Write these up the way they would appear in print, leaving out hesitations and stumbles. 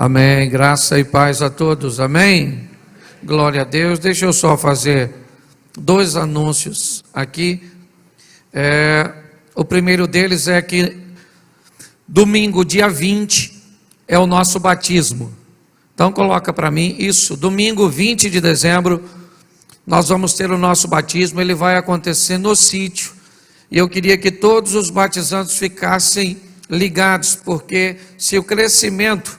Amém. Graça e paz a todos. Amém. Glória a Deus. Deixa eu só fazer dois anúncios aqui. O primeiro deles é que domingo, dia 20, é o nosso batismo. Então coloca para mim isso. Domingo 20 de dezembro, nós vamos ter o nosso batismo. Ele vai acontecer no sítio. E eu queria que todos os batizandos ficassem ligados, porque se o crescimento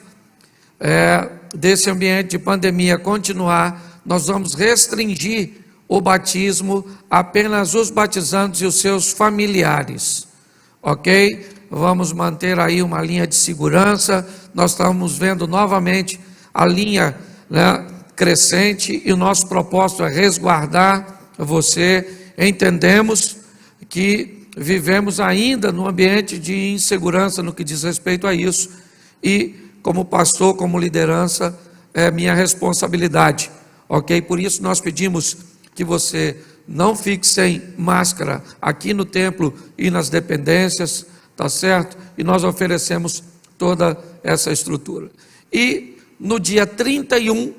desse ambiente de pandemia continuar, nós vamos restringir o batismo apenas os batizandos e os seus familiares, ok? Vamos manter aí uma linha de segurança. Nós estamos vendo novamente a linha, crescente, e o nosso propósito é resguardar você. Entendemos que vivemos ainda num ambiente de insegurança no que diz respeito a isso, e como pastor, como liderança, é minha responsabilidade, ok? Por isso nós pedimos que você não fique sem máscara aqui no templo e nas dependências, tá certo? E nós oferecemos toda essa estrutura. E no dia 31,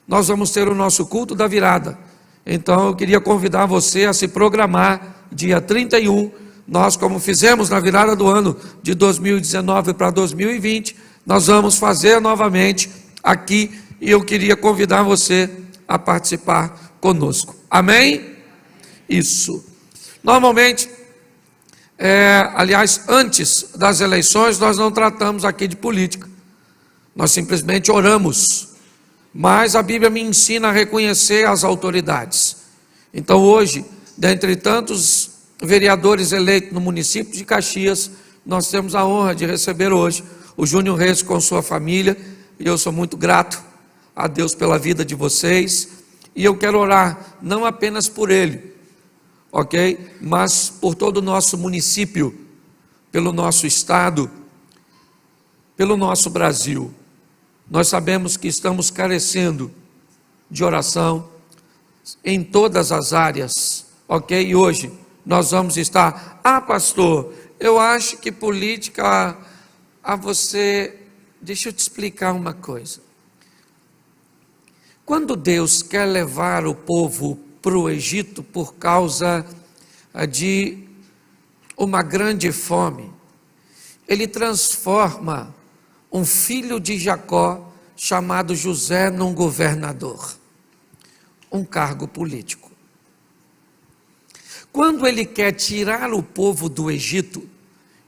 nós vamos ter o nosso culto da virada. Então eu queria convidar você a se programar. Dia 31, nós, como fizemos na virada do ano de 2019 para 2020, nós vamos fazer novamente aqui, e eu queria convidar você a participar conosco. Amém? Isso. Normalmente, aliás, antes das eleições, nós não tratamos aqui de política. Nós simplesmente oramos. Mas a Bíblia me ensina a reconhecer as autoridades. Então hoje, dentre tantos vereadores eleitos no município de Caxias, nós temos a honra de receber hoje o Júnior Reis com sua família, e eu sou muito grato a Deus pela vida de vocês, e eu quero orar não apenas por ele, ok? Mas por todo o nosso município, pelo nosso estado, pelo nosso Brasil. Nós sabemos que estamos carecendo de oração em todas as áreas, ok? E hoje nós vamos estar, pastor, eu acho que política, deixa eu te explicar uma coisa. Quando Deus quer levar o povo para o Egito por causa de uma grande fome, Ele transforma um filho de Jacó chamado José num governador, um cargo político. Quando Ele quer tirar o povo do Egito,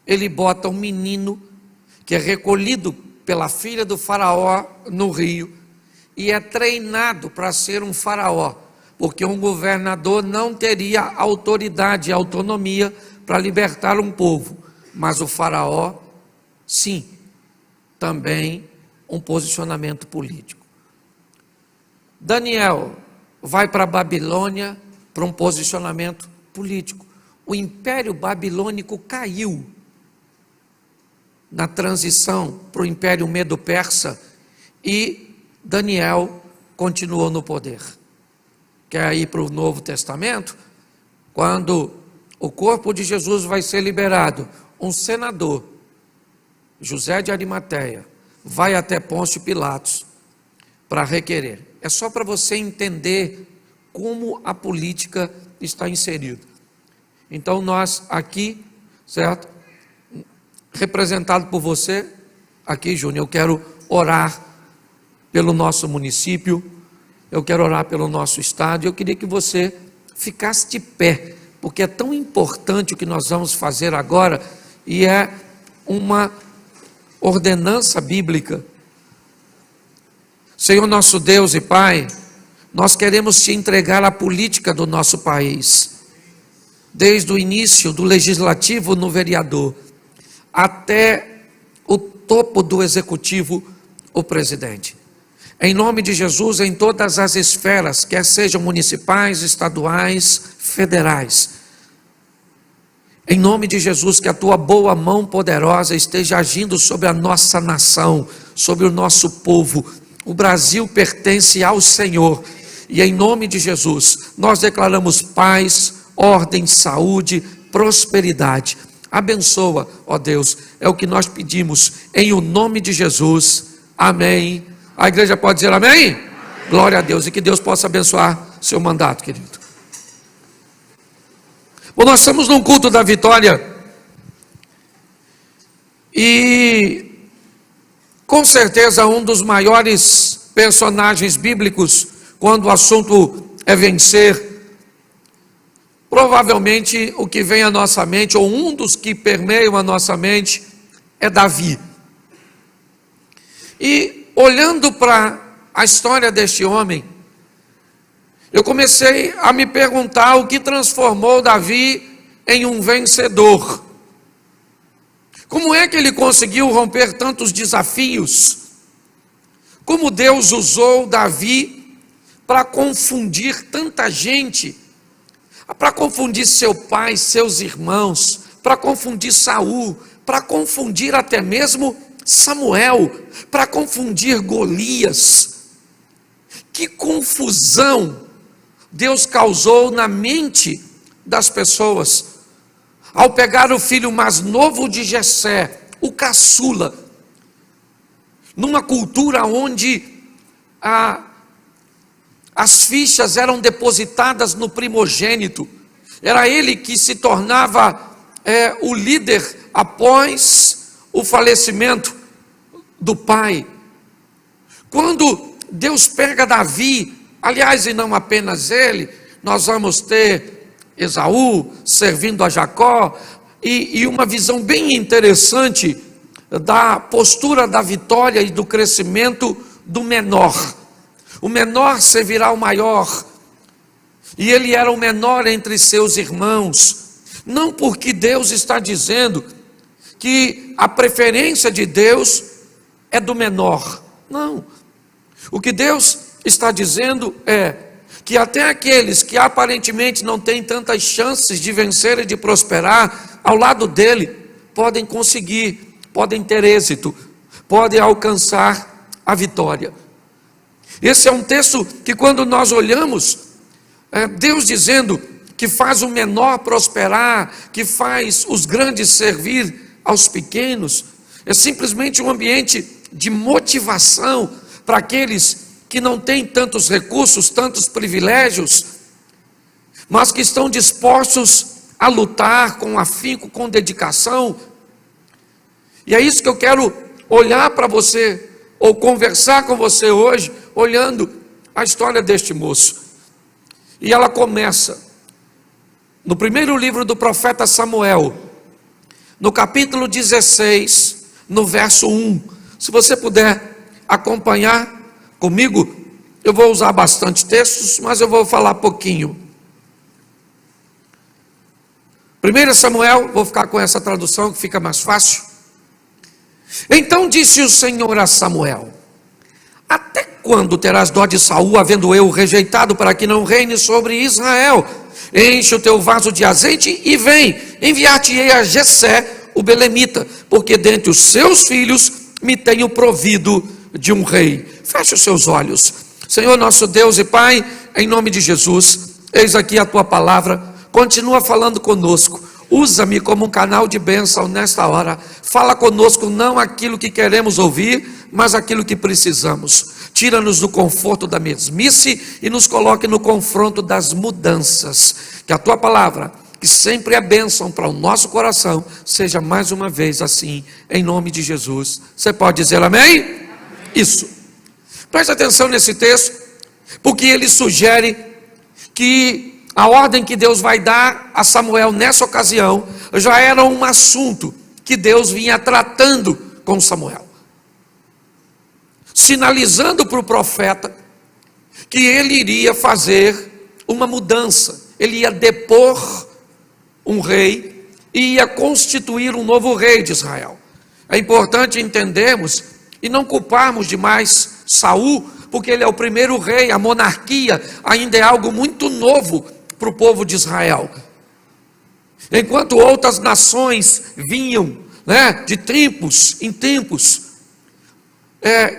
Ele bota um menino que é recolhido pela filha do faraó no rio e é treinado para ser um faraó, porque um governador não teria autoridade e autonomia para libertar um povo, mas o faraó, sim, também um posicionamento político. Daniel vai para a Babilônia para um posicionamento político. O Império Babilônico caiu na transição para o Império Medo-Persa, e Daniel continuou no poder. Quer ir para o Novo Testamento? Quando o corpo de Jesus vai ser liberado, um senador, José de Arimateia, vai até Pôncio Pilatos para requerer. É só para você entender como a política está inserida. Então nós aqui, certo? Representado por você, aqui, Júnior, eu quero orar pelo nosso município, eu quero orar pelo nosso estado, e eu queria que você ficasse de pé, porque é tão importante o que nós vamos fazer agora, e é uma ordenança bíblica. Senhor nosso Deus e Pai, nós queremos te entregar a política do nosso país, desde o início do legislativo no vereador, até o topo do executivo, o presidente. Em nome de Jesus, em todas as esferas, quer sejam municipais, estaduais, federais. Em nome de Jesus, que a tua boa mão poderosa esteja agindo sobre a nossa nação, sobre o nosso povo. O Brasil pertence ao Senhor, e em nome de Jesus, nós declaramos paz, ordem, saúde, prosperidade. Abençoa, ó Deus, é o que nós pedimos, em o nome de Jesus. amém. A igreja pode dizer amém? Glória a Deus, e que Deus possa abençoar seu mandato, querido. Bom, nós estamos num culto da vitória, e com certeza um dos maiores personagens bíblicos, quando o assunto é vencer, provavelmente o que vem à nossa mente, ou um dos que permeiam a nossa mente, é Davi. E olhando para a história deste homem, eu comecei a me perguntar o que transformou Davi em um vencedor. Como é que ele conseguiu romper tantos desafios? Como Deus usou Davi para confundir tanta gente, para confundir seu pai, seus irmãos, para confundir Saul, para confundir até mesmo Samuel, para confundir Golias. Que confusão Deus causou na mente das pessoas ao pegar o filho mais novo de Jessé, o caçula, numa cultura onde as fichas eram depositadas no primogênito. Era ele que se tornava o líder após o falecimento do pai. Quando Deus pega Davi, aliás, e não apenas ele, nós vamos ter Esaú servindo a Jacó, e uma visão bem interessante da postura da vitória e do crescimento do menor. O menor servirá ao maior, e ele era o menor entre seus irmãos, não porque Deus está dizendo que a preferência de Deus é do menor, não. O que Deus está dizendo é que até aqueles que aparentemente não têm tantas chances de vencer e de prosperar, ao lado dele, podem conseguir, podem ter êxito, podem alcançar a vitória. Esse é um texto que, quando nós olhamos, Deus dizendo que faz o menor prosperar, que faz os grandes servir aos pequenos, é simplesmente um ambiente de motivação para aqueles que não têm tantos recursos, tantos privilégios, mas que estão dispostos a lutar com afinco, com dedicação. E é isso que eu quero olhar para você, ou conversar com você hoje, olhando a história deste moço. E ela começa no primeiro livro do profeta Samuel, no capítulo 16, no verso 1. Se você puder acompanhar comigo, eu vou usar bastante textos, mas eu vou falar pouquinho. 1 Samuel, vou ficar com essa tradução que fica mais fácil. Então disse o Senhor a Samuel: até quando terás dó de Saul, havendo eu rejeitado, para que não reine sobre Israel? Enche o teu vaso de azeite e vem, enviar-te-ei a Jessé, o belemita, porque dentre os seus filhos me tenho provido de um rei. Feche os seus olhos. Senhor nosso Deus e Pai, em nome de Jesus, eis aqui a tua palavra, continua falando conosco. Usa-me como um canal de bênção nesta hora. Fala conosco não aquilo que queremos ouvir, mas aquilo que precisamos. Tira-nos do conforto da mesmice e nos coloque no confronto das mudanças. Que a tua palavra, que sempre é bênção para o nosso coração, seja mais uma vez assim, em nome de Jesus. Você pode dizer amém? Amém. Isso. Preste atenção nesse texto, porque ele sugere que a ordem que Deus vai dar a Samuel nessa ocasião já era um assunto que Deus vinha tratando com Samuel, sinalizando para o profeta que ele iria fazer uma mudança, ele ia depor um rei e ia constituir um novo rei de Israel. É importante entendermos e não culparmos demais Saul, porque ele é o primeiro rei, a monarquia ainda é algo muito novo para o povo de Israel. Enquanto outras nações vinham, de tempos em tempos,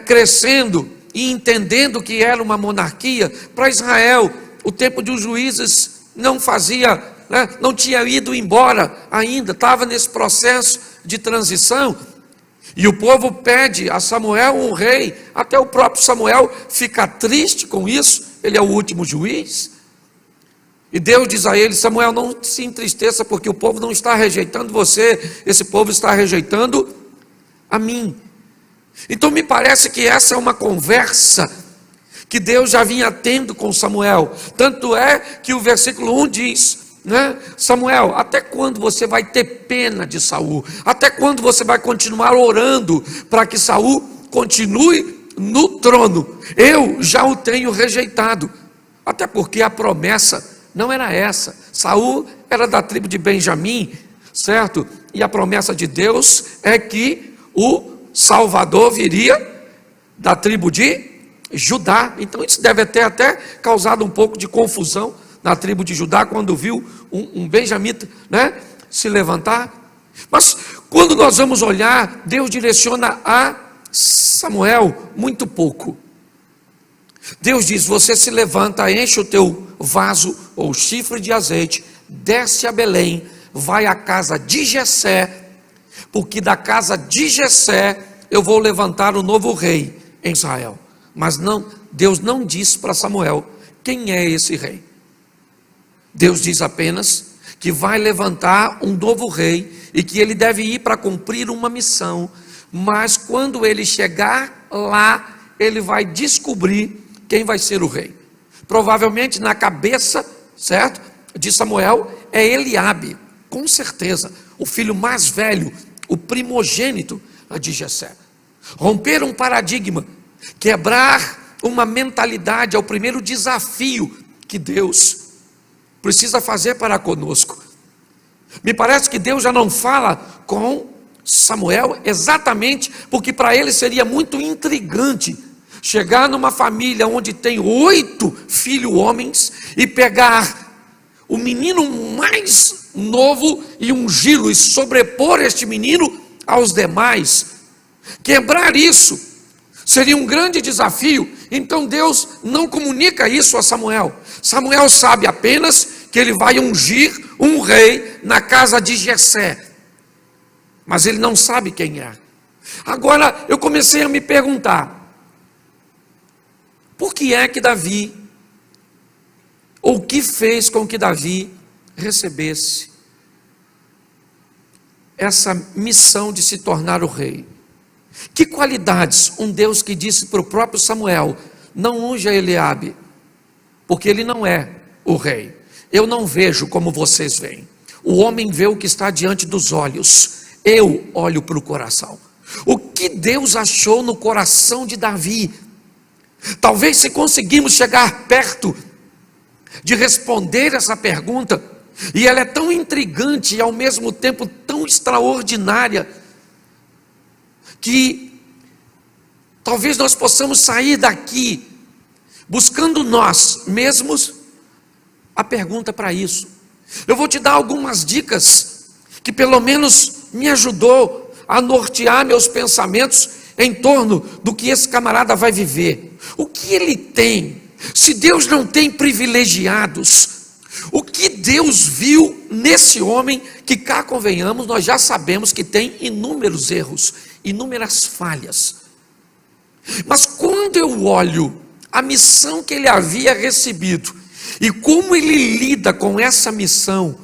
crescendo e entendendo que era uma monarquia, para Israel, o tempo dos juízes não fazia, não tinha ido embora ainda, estava nesse processo de transição. E o povo pede a Samuel um rei, até o próprio Samuel fica triste com isso, ele é o último juiz. E Deus diz a ele: Samuel, não se entristeça, porque o povo não está rejeitando você, esse povo está rejeitando a mim. Então me parece que essa é uma conversa que Deus já vinha tendo com Samuel. Tanto é que o versículo 1 diz, né? Samuel, até quando você vai ter pena de Saul? Até quando você vai continuar orando para que Saul continue no trono? Eu já o tenho rejeitado. Até porque a promessa não era essa. Saul era da tribo de Benjamim, certo? E a promessa de Deus é que o Salvador viria da tribo de Judá. Então isso deve ter até causado um pouco de confusão na tribo de Judá, quando viu um benjamita, né, se levantar. Mas quando nós vamos olhar, Deus direciona a Samuel muito pouco. Deus diz: você se levanta, enche o teu vaso ou chifre de azeite, desce a Belém, vai à casa de Jessé, porque da casa de Jessé eu vou levantar o novo rei em Israel. Mas não, Deus não disse para Samuel quem é esse rei. Deus diz apenas que vai levantar um novo rei e que ele deve ir para cumprir uma missão, mas quando ele chegar lá, ele vai descobrir quem vai ser o rei. Provavelmente na cabeça, certo, de Samuel é Eliabe, com certeza, o filho mais velho, o primogênito de Jessé. Romper um paradigma, quebrar uma mentalidade é o primeiro desafio que Deus precisa fazer para conosco. Me parece que Deus já não fala com Samuel exatamente porque para ele seria muito intrigante chegar numa família onde tem 8 filhos homens e pegar o menino mais novo e ungí-lo e sobrepor este menino aos demais. Quebrar isso seria um grande desafio. Então Deus não comunica isso a Samuel. Samuel sabe apenas que ele vai ungir um rei na casa de Jessé, mas ele não sabe quem é. Agora eu comecei a me perguntar: por que é que Davi, ou o que fez com que Davi recebesse essa missão de se tornar o rei? Que qualidades um Deus que disse para o próprio Samuel: não unja Eliabe, porque ele não é o rei. Eu não vejo como vocês veem. O homem vê o que está diante dos olhos, eu olho para o coração. O que Deus achou no coração de Davi? Talvez, se conseguimos chegar perto de responder essa pergunta, e ela é tão intrigante e ao mesmo tempo tão extraordinária, que talvez nós possamos sair daqui buscando nós mesmos a pergunta para isso. Eu vou te dar algumas dicas que pelo menos me ajudou a nortear meus pensamentos em torno do que esse camarada vai viver. O que ele tem? Se Deus não tem privilegiados, o que Deus viu nesse homem que, cá convenhamos, nós já sabemos que tem inúmeros erros, inúmeras falhas. Mas quando eu olho a missão que ele havia recebido e como ele lida com essa missão,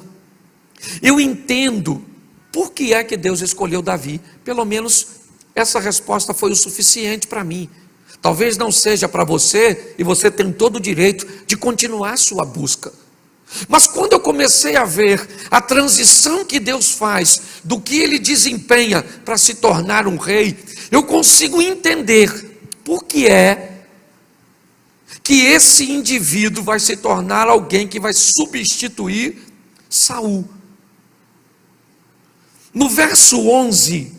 eu entendo por que é que Deus escolheu Davi. Pelo menos essa resposta foi o suficiente para mim. Talvez não seja para você, e você tem todo o direito de continuar a sua busca. Mas quando eu comecei a ver a transição que Deus faz do que ele desempenha para se tornar um rei, eu consigo entender por que é que esse indivíduo vai se tornar alguém que vai substituir Saul. No verso 11,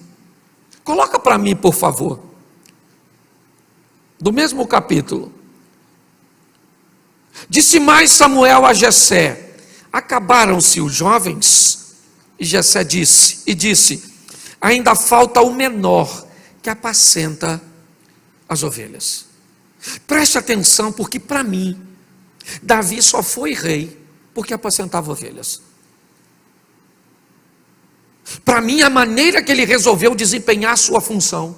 coloca para mim, por favor, do mesmo capítulo. Disse mais Samuel a Jessé: acabaram-se os jovens? E Jessé disse: ainda falta o menor que apacenta as ovelhas. Preste atenção, porque para mim, Davi só foi rei porque apacentava ovelhas. Para mim, a maneira que ele resolveu desempenhar a sua função,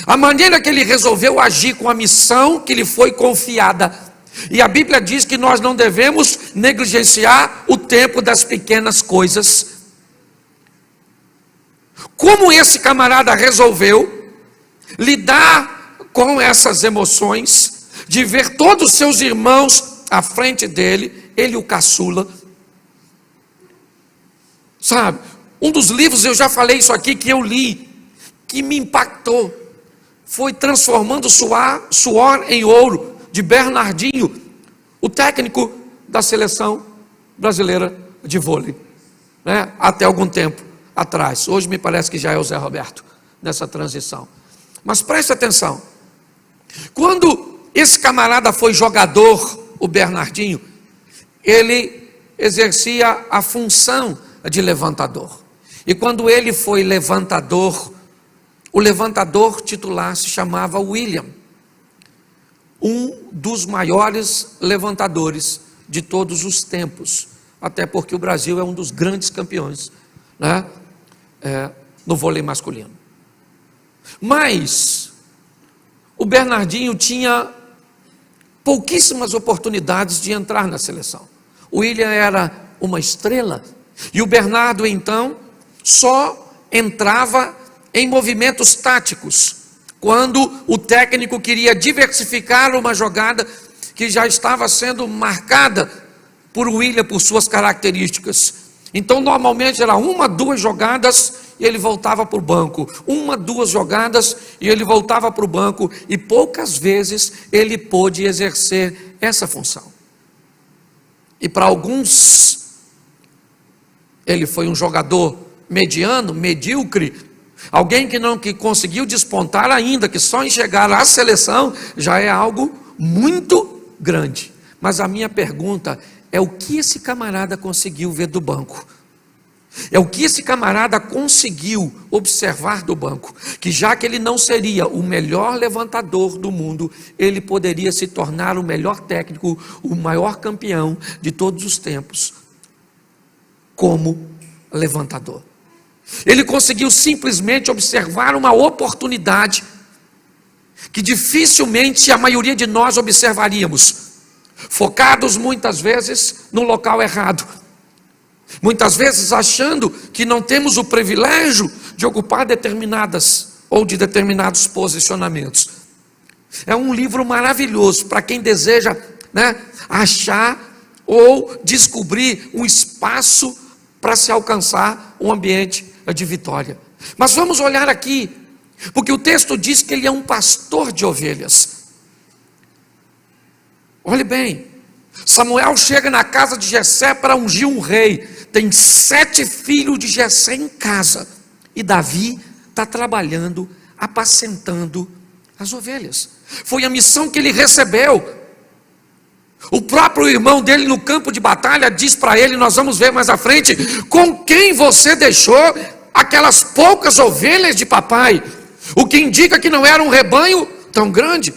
a maneira que ele resolveu agir com a missão que lhe foi confiada. E a Bíblia diz que nós não devemos negligenciar o tempo das pequenas coisas. Como esse camarada resolveu lidar com essas emoções, de ver todos os seus irmãos à frente dele, ele o caçula. Sabe, um dos livros, eu já falei isso aqui, que eu li, que me impactou, foi Transformando Suor em Ouro, de Bernardinho, o técnico da seleção brasileira de vôlei, né? Até algum tempo atrás. Hoje me parece que já é o Zé Roberto, nessa transição. Mas preste atenção, quando esse camarada foi jogador, o Bernardinho, ele exercia a função de levantador. E quando ele foi levantador, o levantador titular se chamava William, um dos maiores levantadores de todos os tempos, até porque o Brasil é um dos grandes campeões, né? No vôlei masculino. Mas o Bernardinho tinha pouquíssimas oportunidades de entrar na seleção. O William era uma estrela, e o Bernardo então só entrava em movimentos táticos, quando o técnico queria diversificar uma jogada que já estava sendo marcada por William, por suas características. Então normalmente era 1, 2 jogadas e ele voltava para o banco, 1, 2 jogadas e ele voltava para o banco, e poucas vezes ele pôde exercer essa função. E para alguns, ele foi um jogador mediano, medíocre, alguém que conseguiu despontar ainda, que só em chegar à seleção já é algo muito grande. Mas a minha pergunta é: o que esse camarada conseguiu ver do banco? É o que esse camarada conseguiu observar do banco? Que já que ele não seria o melhor levantador do mundo, ele poderia se tornar o melhor técnico, o maior campeão de todos os tempos, como levantador. Ele conseguiu simplesmente observar uma oportunidade que dificilmente a maioria de nós observaríamos, focados muitas vezes no local errado, muitas vezes achando que não temos o privilégio de ocupar determinados posicionamentos. É um livro maravilhoso para quem deseja, né, achar ou descobrir um espaço para se alcançar um ambiente de vitória. Mas vamos olhar aqui, porque o texto diz que ele é um pastor de ovelhas. Olhe bem, Samuel chega na casa de Jessé para ungir um rei. Tem 7 filhos de Jessé em casa, e Davi está trabalhando, apacentando as ovelhas. Foi a missão que ele recebeu. O próprio irmão dele no campo de batalha diz para ele, nós vamos ver mais à frente: com quem você deixou aquelas poucas ovelhas de papai? O que indica que não era um rebanho tão grande,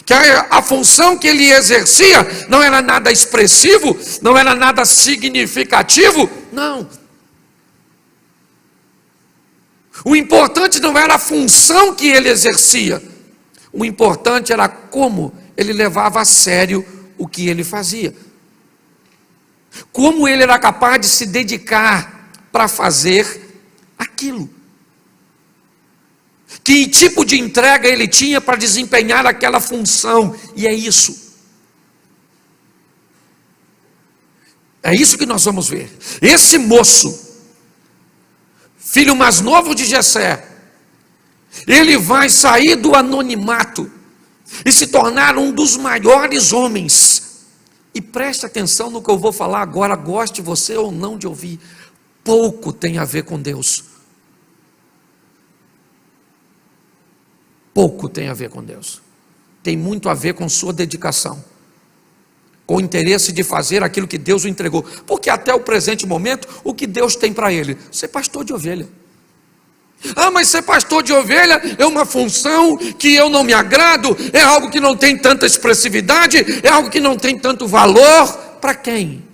que a função que ele exercia não era nada expressivo, não era nada significativo. Não. O importante não era a função que ele exercia, o importante era como ele levava a sério o que ele fazia, como ele era capaz de se dedicar para fazer aquilo, que tipo de entrega ele tinha para desempenhar aquela função. E é isso que nós vamos ver. Esse moço, filho mais novo de Jessé, ele vai sair do anonimato e se tornar um dos maiores homens. E preste atenção no que eu vou falar agora, goste você ou não de ouvir. Pouco tem a ver com Deus. Pouco tem a ver com Deus. Tem muito a ver com sua dedicação, com o interesse de fazer aquilo que Deus o entregou. Porque até o presente momento, o que Deus tem para ele? Ser pastor de ovelha. Ah, mas ser pastor de ovelha é uma função que eu não me agrado, é algo que não tem tanta expressividade, é algo que não tem tanto valor. Para quem?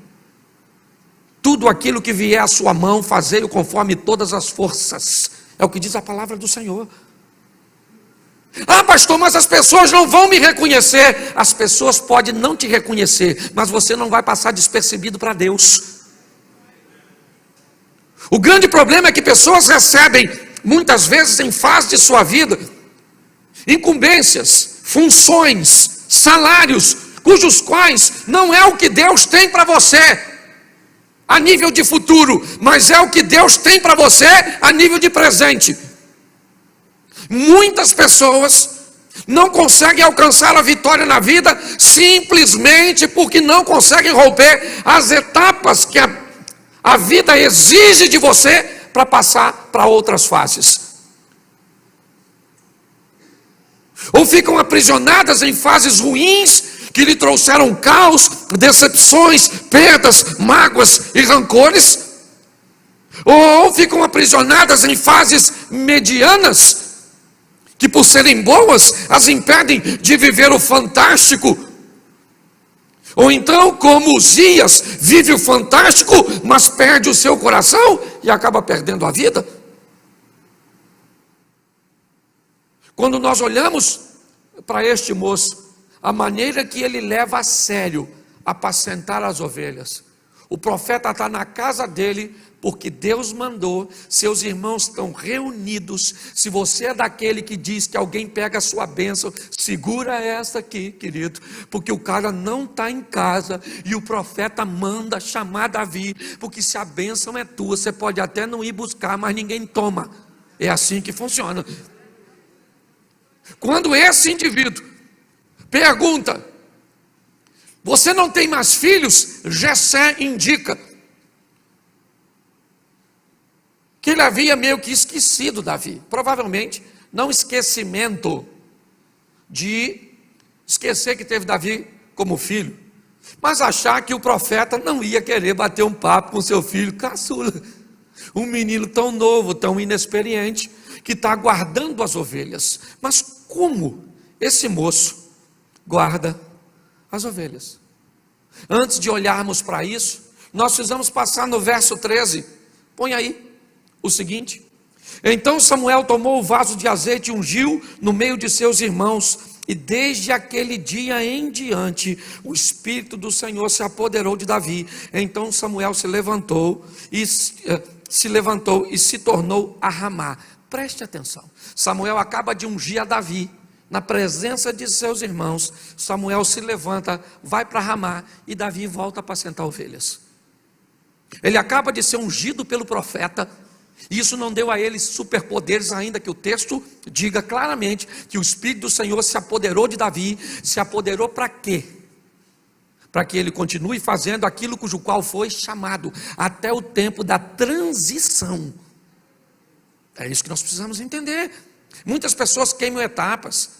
tudo aquilo que vier à sua mão, fazei-o conforme todas as forças. É o que diz a palavra do Senhor. Ah, pastor, mas as pessoas não vão me reconhecer. As pessoas podem não te reconhecer, mas você não vai passar despercebido para Deus. O grande problema é que pessoas recebem, muitas vezes em fase de sua vida, incumbências, funções, salários, cujos quais não é o que Deus tem para você a nível de futuro, mas é o que Deus tem para você a nível de presente. Muitas pessoas não conseguem alcançar a vitória na vida simplesmente porque não conseguem romper as etapas que a vida exige de você para passar para outras fases. Ou ficam aprisionadas em fases ruins que lhe trouxeram caos, decepções, perdas, mágoas e rancores. Ou ficam aprisionadas em fases medianas, que por serem boas, as impedem de viver o fantástico. Ou então, como Uzias, vive o fantástico, mas perde o seu coração e acaba perdendo a vida. Quando nós olhamos para este moço, a maneira que ele leva a sério apacentar as ovelhas. O profeta está na casa dele, porque Deus mandou, seus irmãos estão reunidos. Se você é daquele que diz que alguém pega a sua bênção, segura essa aqui, querido, porque o cara não está em casa, e o profeta manda chamar Davi, porque se a bênção é tua, você pode até não ir buscar, mas ninguém toma. É assim que funciona. Quando esse indivíduo pergunta: você não tem mais filhos? Jessé indica que ele havia meio que esquecido Davi. Provavelmente, não esquecimento de esquecer que teve Davi como filho, mas achar que o profeta não ia querer bater um papo com seu filho caçula. Um menino tão novo, tão inexperiente, que está guardando as ovelhas. Mas como esse moço guarda as ovelhas? Antes de olharmos para isso, nós precisamos passar no verso 13. Põe aí o seguinte: então Samuel tomou o vaso de azeite e ungiu no meio de seus irmãos, e desde aquele dia em diante o Espírito do Senhor se apoderou de Davi. Então Samuel se levantou e se tornou a Ramá. Preste atenção, Samuel acaba de ungir a Davi na presença de seus irmãos. Samuel se levanta, vai para Ramá, e Davi volta a apacentar ovelhas. Ele acaba de ser ungido pelo profeta, e isso não deu a ele superpoderes, ainda que o texto diga claramente que o Espírito do Senhor se apoderou de Davi. Se apoderou para quê? Para que ele continue fazendo aquilo cujo qual foi chamado, até o tempo da transição. É isso que nós precisamos entender. Muitas pessoas queimam etapas.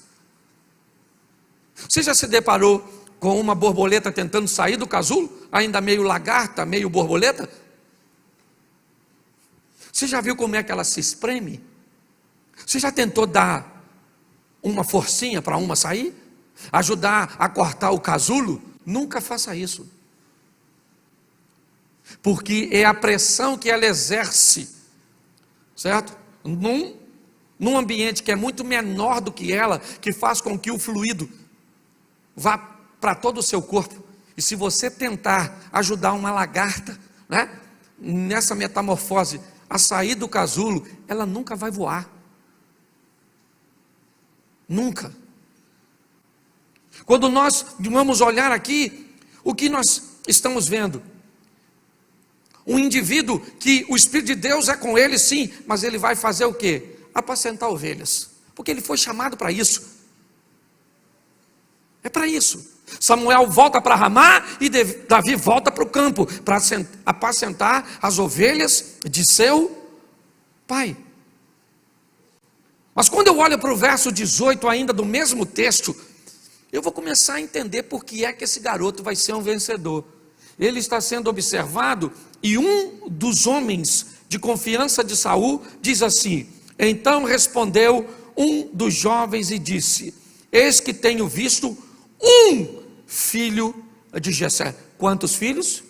Você já se deparou com uma borboleta tentando sair do casulo, ainda meio lagarta, meio borboleta? Você já viu como é que ela se espreme? Você já tentou dar uma forcinha para uma sair? Ajudar a cortar o casulo? Nunca faça isso. Porque é a pressão que ela exerce, certo? Num ambiente que é muito menor do que ela, que faz com que o fluido vá para todo o seu corpo. E se você tentar ajudar uma lagarta, né, nessa metamorfose, a sair do casulo, ela nunca vai voar. Nunca. Quando nós vamos olhar aqui, o que nós estamos vendo? Um indivíduo que o Espírito de Deus é com ele, sim, mas ele vai fazer o quê? Apacentar ovelhas, porque ele foi chamado para isso. É para isso. Samuel volta para Ramá e Davi volta para o campo para apacentar as ovelhas de seu pai. Mas quando eu olho para o verso 18 ainda do mesmo texto, eu vou começar a entender por que é que esse garoto vai ser um vencedor. Ele está sendo observado, e um dos homens de confiança de Saul diz assim: então respondeu um dos jovens e disse: eis que tenho visto um filho de Jessé. Quantos filhos?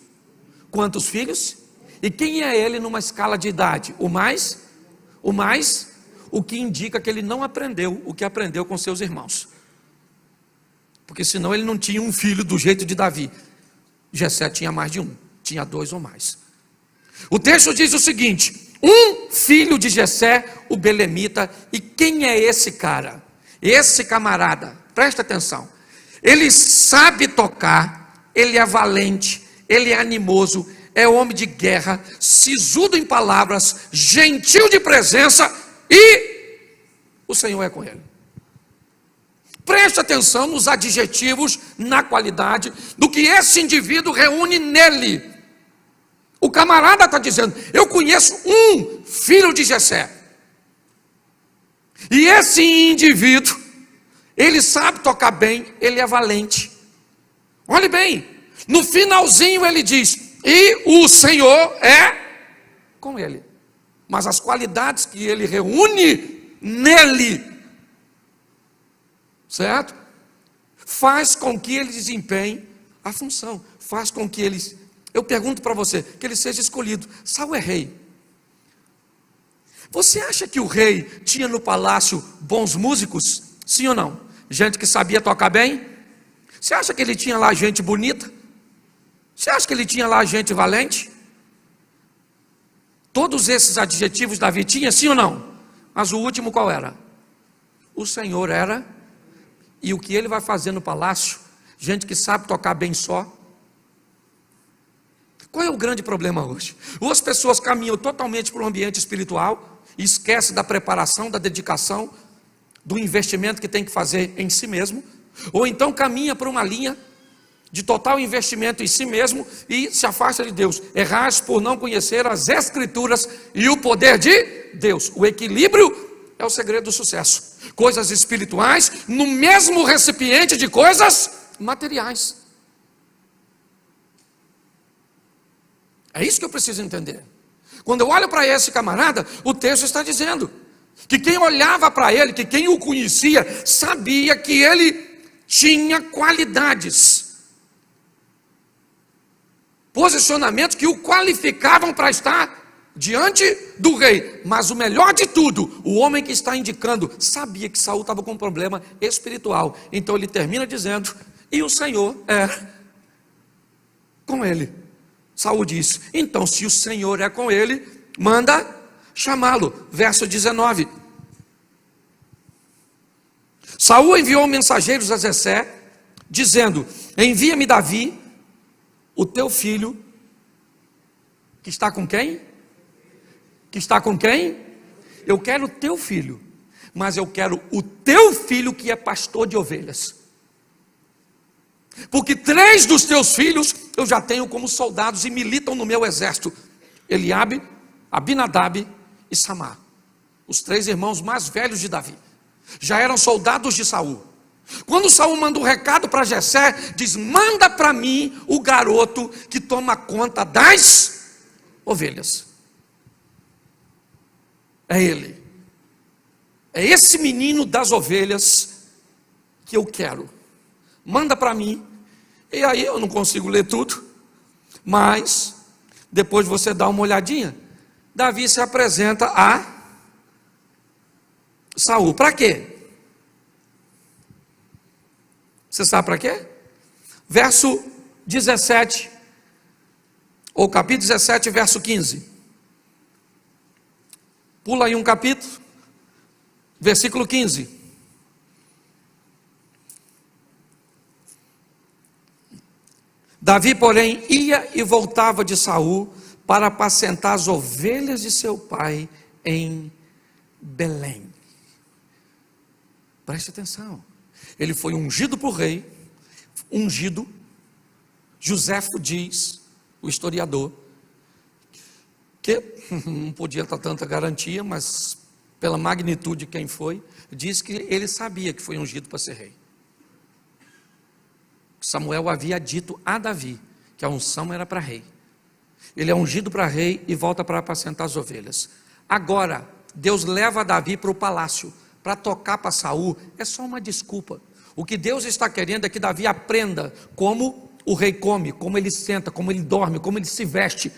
Quantos filhos? E quem é ele numa escala de idade? O que indica que ele não aprendeu o que aprendeu com seus irmãos. Porque senão ele não tinha um filho do jeito de Davi. Jessé tinha mais de um, tinha 2 ou mais. O texto diz o seguinte: um filho de Jessé, o belemita. E quem é esse cara? Esse camarada, presta atenção, ele sabe tocar, ele é valente, ele é animoso, é homem de guerra, sisudo em palavras, gentil de presença, e o Senhor é com ele. Preste atenção nos adjetivos, na qualidade do que esse indivíduo reúne nele. O camarada está dizendo: eu conheço um filho de Jessé, e esse indivíduo, ele sabe tocar bem, ele é valente. Olhe bem, no finalzinho ele diz: e o Senhor é com ele. Mas as qualidades que ele reúne nele, certo? Faz com que ele desempenhe a função, faz com que ele, eu pergunto para você, que ele seja escolhido. Saul é rei. Você acha que o rei tinha no palácio bons músicos? Sim ou não? Gente que sabia tocar bem? Você acha que ele tinha lá gente bonita? Você acha que ele tinha lá gente valente? Todos esses adjetivos Davi tinha, sim ou não? Mas o último qual era? O Senhor era. E o que ele vai fazer no palácio? Gente que sabe tocar bem só. Qual é o grande problema hoje? Ou as pessoas caminham totalmente para o ambiente espiritual e esquecem da preparação, da dedicação, do investimento que tem que fazer em si mesmo, ou então caminha para uma linha de total investimento em si mesmo e se afasta de Deus. Errais por não conhecer as Escrituras e o poder de Deus. O equilíbrio é o segredo do sucesso. Coisas espirituais no mesmo recipiente de coisas materiais. É isso que eu preciso entender. Quando eu olho para esse camarada, o texto está dizendo que quem olhava para ele, que quem o conhecia, sabia que ele tinha qualidades, posicionamentos que o qualificavam para estar diante do rei. Mas o melhor de tudo, o homem que está indicando sabia que Saul estava com um problema espiritual. Então ele termina dizendo: e o Senhor é com ele. Saul diz: então se o Senhor é com ele, manda chamá-lo. Verso 19. Saul enviou mensageiros a Jessé, dizendo: envia-me Davi, o teu filho, que está com quem? Que está com quem? Eu quero o teu filho, mas eu quero o teu filho que é pastor de ovelhas. Porque 3 dos teus filhos eu já tenho como soldados e militam no meu exército: Eliabe, Abinadab e Samar. Os 3 irmãos mais velhos de Davi já eram soldados de Saul. Quando Saul manda um recado para Jessé, diz: manda para mim o garoto que toma conta das ovelhas. É ele. É esse menino das ovelhas que eu quero. Manda para mim. E aí eu não consigo ler tudo, mas depois você dá uma olhadinha. Davi se apresenta a Saul. Para quê? Você sabe para quê? Verso 17, ou capítulo 17, verso 15. Pula aí um capítulo, versículo 15. Davi, porém, ia e voltava de Saul para apacentar as ovelhas de seu pai em Belém. Preste atenção. Ele foi ungido por rei, ungido. Joséfo diz, o historiador, que não podia dar tanta garantia, mas pela magnitude de quem foi, diz que ele sabia que foi ungido para ser rei. Samuel havia dito a Davi que a unção era para rei. Ele é ungido para rei e volta para apacentar as ovelhas. Agora, Deus leva Davi para o palácio, para tocar para Saul. É só uma desculpa. O que Deus está querendo é que Davi aprenda como o rei come, como ele senta, como ele dorme, como ele se veste.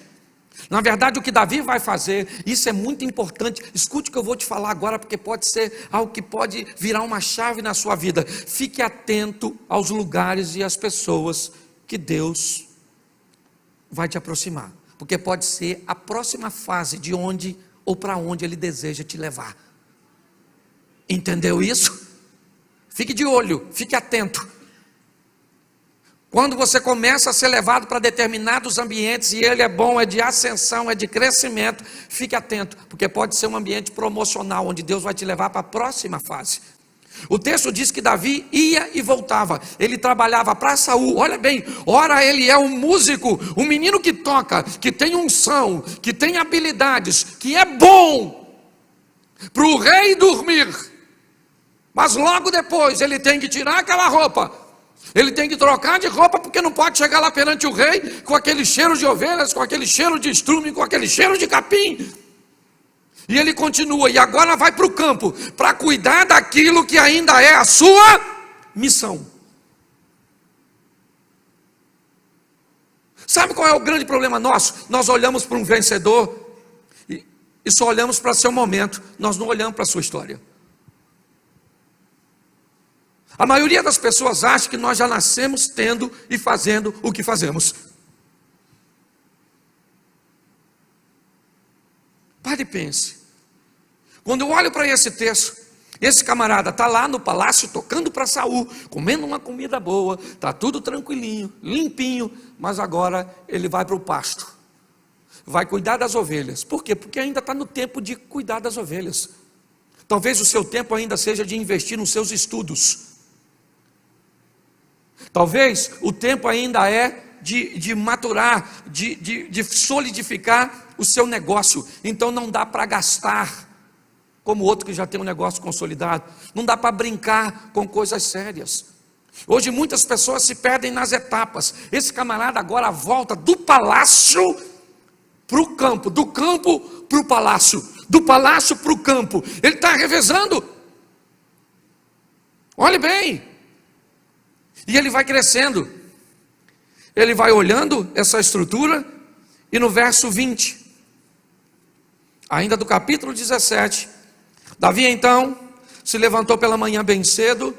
Na verdade, o que Davi vai fazer, isso é muito importante. Escute o que eu vou te falar agora, porque pode ser algo que pode virar uma chave na sua vida. Fique atento aos lugares e às pessoas que Deus vai te aproximar, porque pode ser a próxima fase de onde ou para onde Ele deseja te levar. Entendeu isso? Fique de olho, fique atento. Quando você começa a ser levado para determinados ambientes, e ele é bom, é de ascensão, é de crescimento, fique atento, porque pode ser um ambiente promocional, onde Deus vai te levar para a próxima fase. O texto diz que Davi ia e voltava, ele trabalhava para Saul. Olha bem, ora ele é um músico, um menino que toca, que tem unção, que tem habilidades, que é bom para o rei dormir, mas logo depois ele tem que tirar aquela roupa, ele tem que trocar de roupa, porque não pode chegar lá perante o rei com aquele cheiro de ovelhas, com aquele cheiro de estrume, com aquele cheiro de capim. E ele continua, e agora vai para o campo, para cuidar daquilo que ainda é a sua missão. Sabe qual é o grande problema nosso? Nós olhamos para um vencedor e só olhamos para seu momento, nós não olhamos para a sua história. A maioria das pessoas acha que nós já nascemos tendo e fazendo o que fazemos. Pare e pense. Quando eu olho para esse texto, esse camarada está lá no palácio tocando para Saul, comendo uma comida boa, está tudo tranquilinho, limpinho, mas agora ele vai para o pasto, vai cuidar das ovelhas. Por quê? Porque ainda está no tempo de cuidar das ovelhas. Talvez o seu tempo ainda seja de investir nos seus estudos. Talvez o tempo ainda é de maturar, de solidificar o seu negócio. Então não dá para gastar como outro que já tem um negócio consolidado. Não dá para brincar com coisas sérias. Hoje muitas pessoas se perdem nas etapas. Esse camarada agora volta do palácio para o campo, do campo para o palácio, do palácio para o campo. Ele está revezando. Olhe bem. E ele vai crescendo, ele vai olhando essa estrutura, e no verso 20, ainda do capítulo 17, Davi então se levantou pela manhã bem cedo,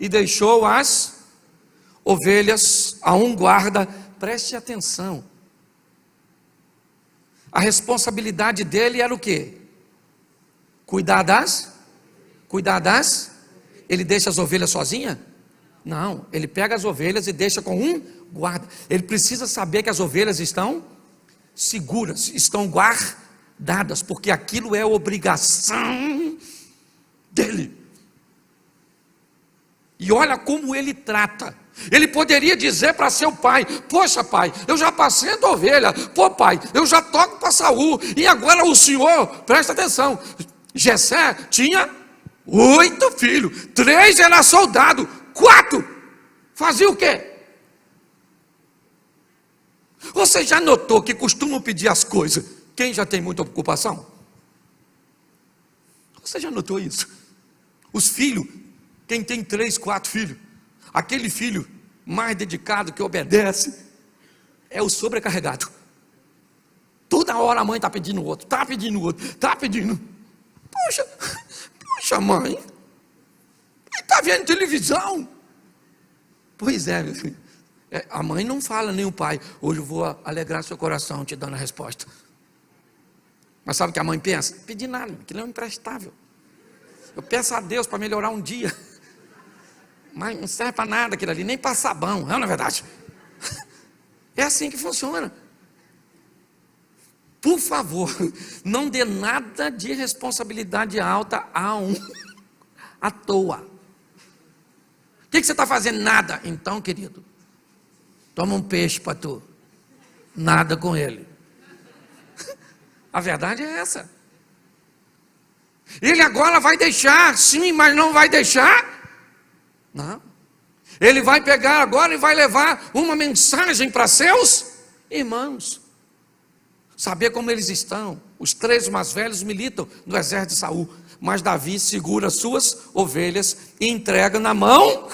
e deixou as ovelhas a um guarda. Preste atenção, a responsabilidade dele era o quê? Cuidar das? Ele deixa as ovelhas sozinhas? Não, ele pega as ovelhas e deixa com um guarda. Ele precisa saber que as ovelhas estão seguras, estão guardadas, porque aquilo é obrigação dele. E olha como ele trata. Ele poderia dizer para seu pai: poxa pai, eu já passei a ovelha. Pô pai, eu já toco para Saul. E agora o senhor, presta atenção, Jessé tinha 8 filhos, 3 era soldado, 4 fazia o quê? Você já notou que costumam pedir as coisas quem já tem muita ocupação? Você já notou isso? Os filhos, quem tem 3, 4 filhos, aquele filho mais dedicado, que obedece, é o sobrecarregado. Toda hora a mãe está pedindo outro, está pedindo. Poxa mãe, está vendo televisão? Pois é, meu filho. A mãe não fala, nem o pai: hoje eu vou alegrar seu coração te dando a resposta. Mas sabe o que a mãe pensa? Pedir nada, aquilo é um imprestável. Eu peço a Deus para melhorar um dia, mas não serve para nada aquilo ali, nem para sabão, não é verdade? É assim que funciona. Por favor, não dê nada de responsabilidade alta à toa. O que você está fazendo? Nada. Então, querido, toma um peixe para tu. Nada com ele. A verdade é essa. Ele agora vai deixar, sim, mas não vai deixar? Não. Ele vai pegar agora e vai levar uma mensagem para seus irmãos. Saber como eles estão. Os 3 mais velhos militam no exército de Saul. Mas Davi segura suas ovelhas e entrega na mão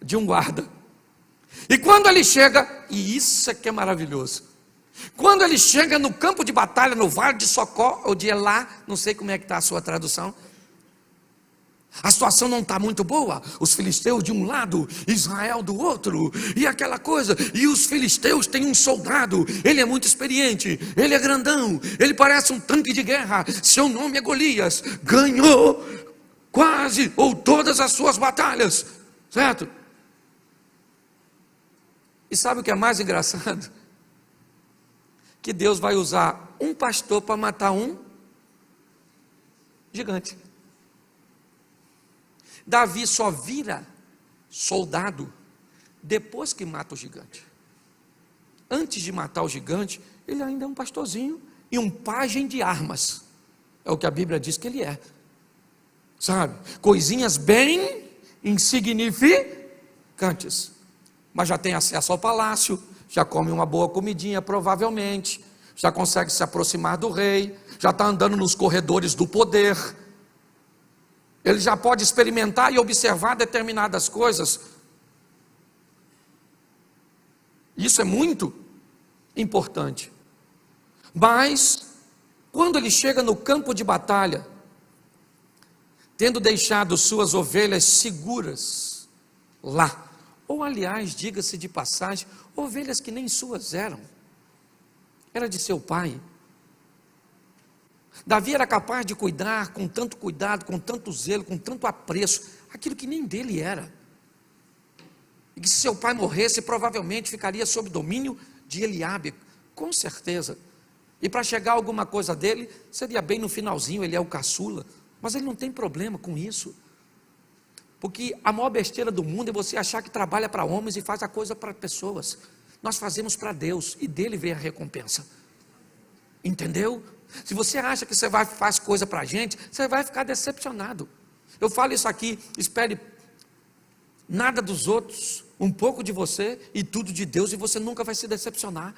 de um guarda. E quando ele chega, e isso é que é maravilhoso, Quando ele chega no campo de batalha, no vale de Socó, ou de Elá, não sei como é que está a sua tradução, a situação não está muito boa, os filisteus de um lado, Israel do outro, e aquela coisa, e os filisteus têm um soldado, ele é muito experiente, ele é grandão, ele parece um tanque de guerra, seu nome é Golias, ganhou quase ou todas as suas batalhas, certo? E sabe o que é mais engraçado? Que Deus vai usar um pastor para matar um gigante. Davi só vira soldado depois que mata o gigante. Antes de matar o gigante, ele ainda é um pastorzinho e um pajem de armas. É o que a Bíblia diz que ele é. Sabe? Coisinhas bem insignificantes. Mas já tem acesso ao palácio, já come uma boa comidinha provavelmente, já consegue se aproximar do rei, já está andando nos corredores do poder. Ele já pode experimentar e observar determinadas coisas. Isso é muito importante. Mas, quando ele chega no campo de batalha, tendo deixado suas ovelhas seguras lá, ou aliás, diga-se de passagem, ovelhas que nem suas eram, era de seu pai. Davi era capaz de cuidar com tanto cuidado, com tanto zelo, com tanto apreço, aquilo que nem dele era. E que se seu pai morresse, provavelmente ficaria sob domínio de Eliabe, com certeza. E para chegar alguma coisa dele, seria bem no finalzinho, ele é o caçula. Mas ele não tem problema com isso. Porque a maior besteira do mundo é você achar que trabalha para homens e faz a coisa para pessoas. Nós fazemos para Deus e dele vem a recompensa. Entendeu? Se você acha que você faz coisa para a gente, você vai ficar decepcionado. Eu falo isso aqui, espere nada dos outros, um pouco de você e tudo de Deus, e você nunca vai se decepcionar.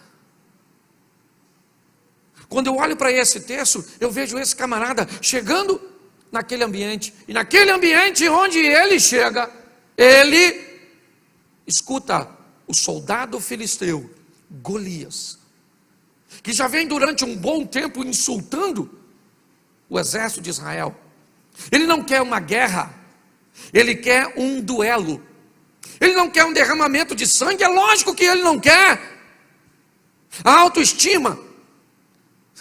Quando eu olho para esse texto, eu vejo esse camarada chegando naquele ambiente, e naquele ambiente onde ele chega, ele escuta o soldado filisteu, Golias, que já vem durante um bom tempo insultando o exército de Israel. Ele não quer uma guerra, ele quer um duelo, ele não quer um derramamento de sangue, é lógico que ele não quer. A autoestima,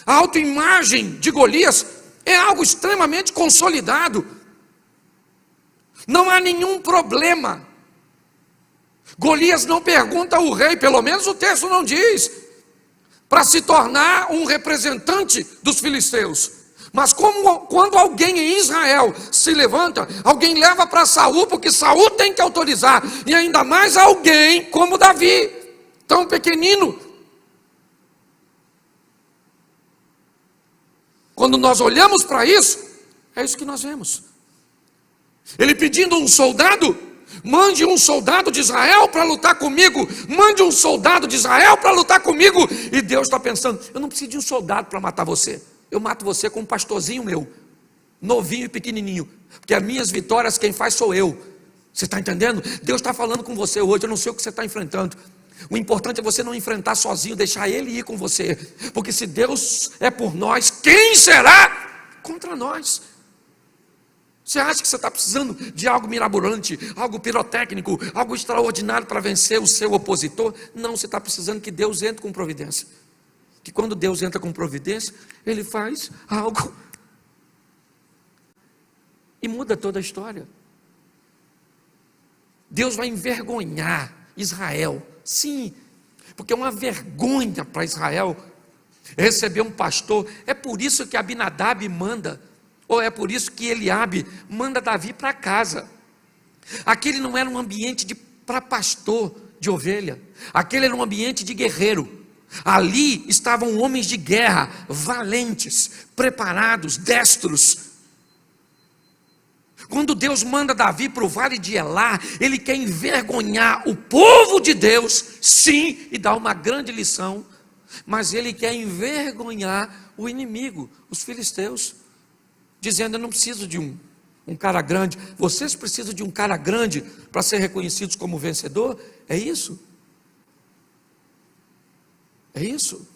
a autoimagem de Golias é algo extremamente consolidado, não há nenhum problema. Golias não pergunta ao rei, pelo menos o texto não diz, para se tornar um representante dos filisteus. Mas quando alguém em Israel se levanta, alguém leva para Saul, porque Saul tem que autorizar, e ainda mais alguém como Davi, tão pequenino. Quando nós olhamos para isso, é isso que nós vemos. Ele pedindo um soldado, mande um soldado de Israel para lutar comigo, mande um soldado de Israel para lutar comigo, e Deus está pensando, eu não preciso de um soldado para matar você, eu mato você com um pastorzinho meu, novinho e pequenininho, porque as minhas vitórias quem faz sou eu. Você está entendendo? Deus está falando com você hoje, eu não sei o que você está enfrentando. O importante é você não enfrentar sozinho, deixar Ele ir com você, porque se Deus é por nós, quem será contra nós? Você acha que você está precisando de algo mirabolante, algo pirotécnico, algo extraordinário para vencer o seu opositor? Não, você está precisando que Deus entre com providência. Que quando Deus entra com providência, Ele faz algo e muda toda a história. Deus vai envergonhar Israel, sim, porque é uma vergonha para Israel receber um pastor. É por isso que Abinadab manda, ou é por isso que Eliabe manda Davi para casa. Aquele não era um ambiente para pastor de ovelha, aquele era um ambiente de guerreiro. Ali estavam homens de guerra, valentes, preparados, destros. Quando Deus manda Davi para o vale de Elá, Ele quer envergonhar o povo de Deus, sim, e dar uma grande lição, mas Ele quer envergonhar o inimigo, os filisteus, dizendo, eu não preciso de um cara grande, vocês precisam de um cara grande para ser reconhecidos como vencedor? É isso? É isso?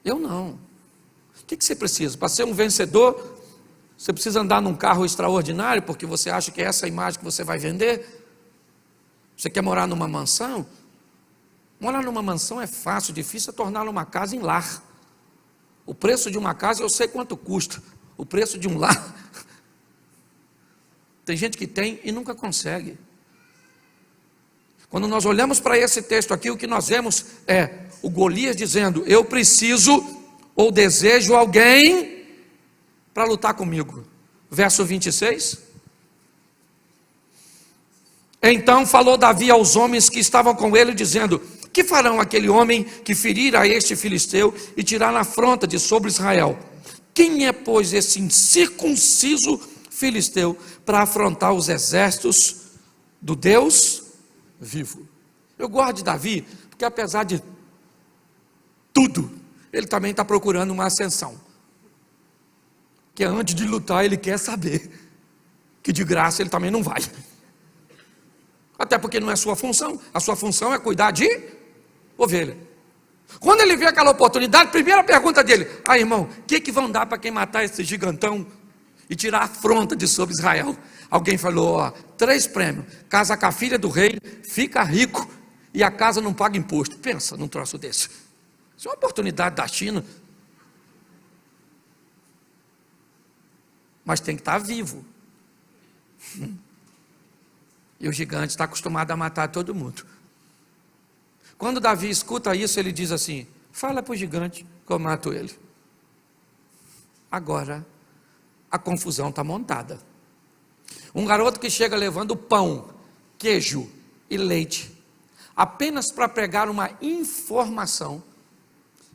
Eu não. O que você precisa? Para ser um vencedor, você precisa andar num carro extraordinário, porque você acha que é essa a imagem que você vai vender? Você quer morar numa mansão? Morar numa mansão é fácil, difícil é torná-la uma casa em lar. O preço de uma casa eu sei quanto custa. O preço de um lar, tem gente que tem e nunca consegue. Quando nós olhamos para esse texto aqui, o que nós vemos é o Golias dizendo: eu preciso ou desejo alguém para lutar comigo. Verso 26. Então falou Davi aos homens que estavam com ele, dizendo: que farão aquele homem que ferir a este filisteu e tirar a afronta de sobre Israel? Quem é, pois, esse incircunciso filisteu para afrontar os exércitos do Deus vivo? Eu gosto de Davi, porque apesar de tudo, ele também está procurando uma ascensão. Que antes de lutar ele quer saber que de graça ele também não vai. Até porque não é sua função. A sua função é cuidar de ovelha. Quando ele vê aquela oportunidade, primeira pergunta dele: irmão, o que vão dar para quem matar esse gigantão e tirar a afronta de sobre Israel? Alguém falou: 3 prêmios, casa com a filha do rei, fica rico e a casa não paga imposto. Pensa num troço desse. Isso é uma oportunidade da China. Mas tem que estar vivo. E o gigante está acostumado a matar todo mundo. Quando Davi escuta isso, ele diz assim: fala para o gigante que eu mato ele. Agora, a confusão está montada. Um garoto que chega levando pão, queijo e leite, apenas para pregar uma informação,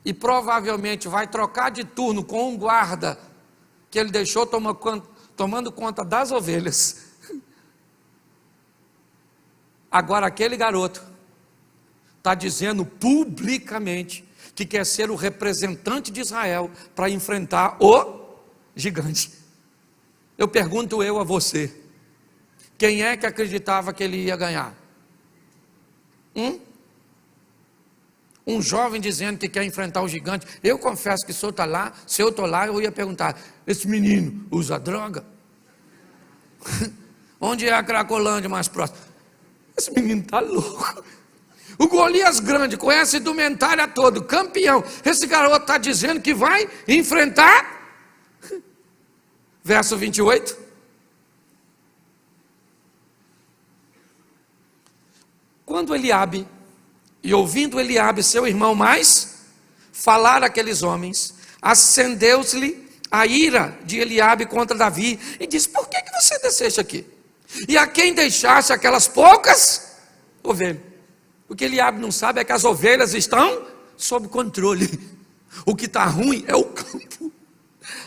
e provavelmente vai trocar de turno com um guarda, que ele deixou tomando conta das ovelhas. Agora aquele garoto está dizendo publicamente que quer ser o representante de Israel para enfrentar o gigante. Eu pergunto a você: quem é que acreditava que ele ia ganhar? Um jovem dizendo que quer enfrentar o gigante. Eu confesso que se eu estou lá, eu ia perguntar: esse menino usa droga? Onde é a Cracolândia mais próxima? Esse menino está louco. O Golias grande, conhece a indumentária todo, campeão. Esse garoto está dizendo que vai enfrentar. Verso 28. Quando Eliabe, e ouvindo Eliabe, seu irmão mais, falar aqueles homens, acendeu-se-lhe a ira de Eliabe contra Davi, e disse: por que você deseja aqui? E a quem deixasse aquelas poucas ovelhas? O que Eliabe não sabe é que as ovelhas estão sob controle. O que está ruim é o campo,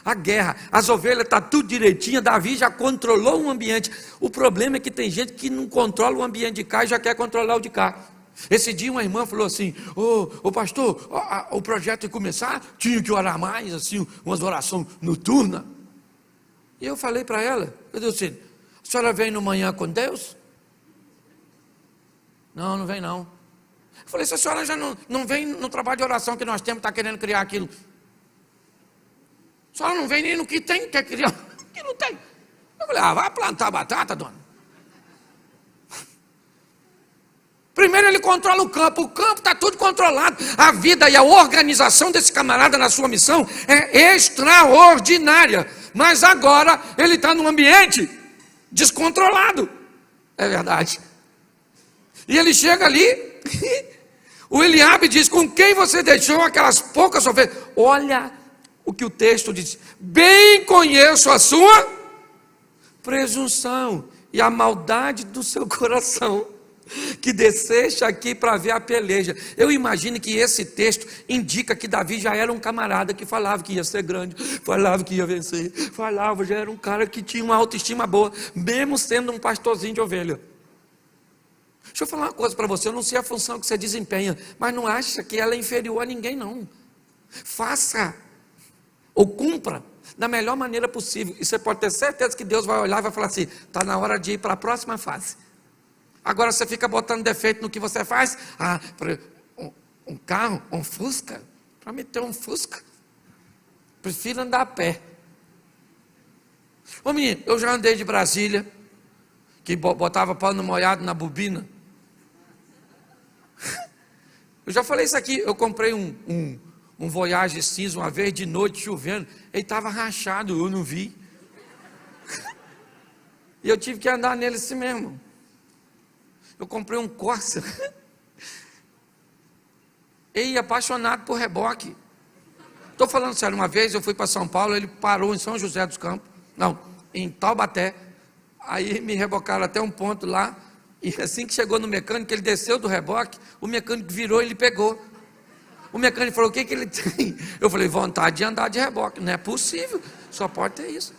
a guerra. As ovelhas estão tudo direitinho, Davi já controlou o ambiente. O problema é que tem gente que não controla o ambiente de cá e já quer controlar o de cá. Esse dia uma irmã falou assim: ô pastor, o projeto ia começar, tinha que orar mais, assim, umas orações noturnas. E eu falei para ela, eu disse assim: a senhora vem no manhã com Deus? Não vem não. Eu falei: se a senhora já não vem no trabalho de oração que nós temos, está querendo criar aquilo. A senhora não vem nem no que tem, quer criar, que não tem. Eu falei: vai plantar batata, dona. Primeiro ele controla o campo está tudo controlado. A vida e a organização desse camarada na sua missão é extraordinária. Mas agora ele está num ambiente descontrolado. É verdade. E ele chega ali, o Eliabe diz: com quem você deixou aquelas poucas ovelhas? Olha o que o texto diz: bem conheço a sua presunção e a maldade do seu coração, que deseja aqui para ver a peleja. Eu imagino que esse texto indica que Davi já era um camarada que falava que ia ser grande, falava que ia vencer, já era um cara que tinha uma autoestima boa, mesmo sendo um pastorzinho de ovelha. Deixa eu falar uma coisa para você: eu não sei a função que você desempenha, mas não acha que ela é inferior a ninguém, não. Faça ou cumpra da melhor maneira possível, e você pode ter certeza que Deus vai olhar e vai falar assim: está na hora de ir para a próxima fase. Agora você fica botando defeito no que você faz. Um carro, um Fusca, Para me ter um Fusca, prefiro andar a pé. Ô menino, eu já andei de Brasília, que botava pano molhado na bobina. Eu já falei isso aqui, eu comprei um Voyage cinza uma vez de noite chovendo, ele estava rachado, eu não vi. E eu tive que andar nele assim mesmo. Eu comprei um Corsa. E apaixonado por reboque. Estou falando sério, uma vez eu fui para São Paulo, ele parou em São José dos Campos, não, em Taubaté. Aí me rebocaram até um ponto lá, e assim que chegou no mecânico, ele desceu do reboque, o mecânico virou e ele pegou. O mecânico falou, o que ele tem? Eu falei, vontade de andar de reboque. Não é possível, só pode ter isso.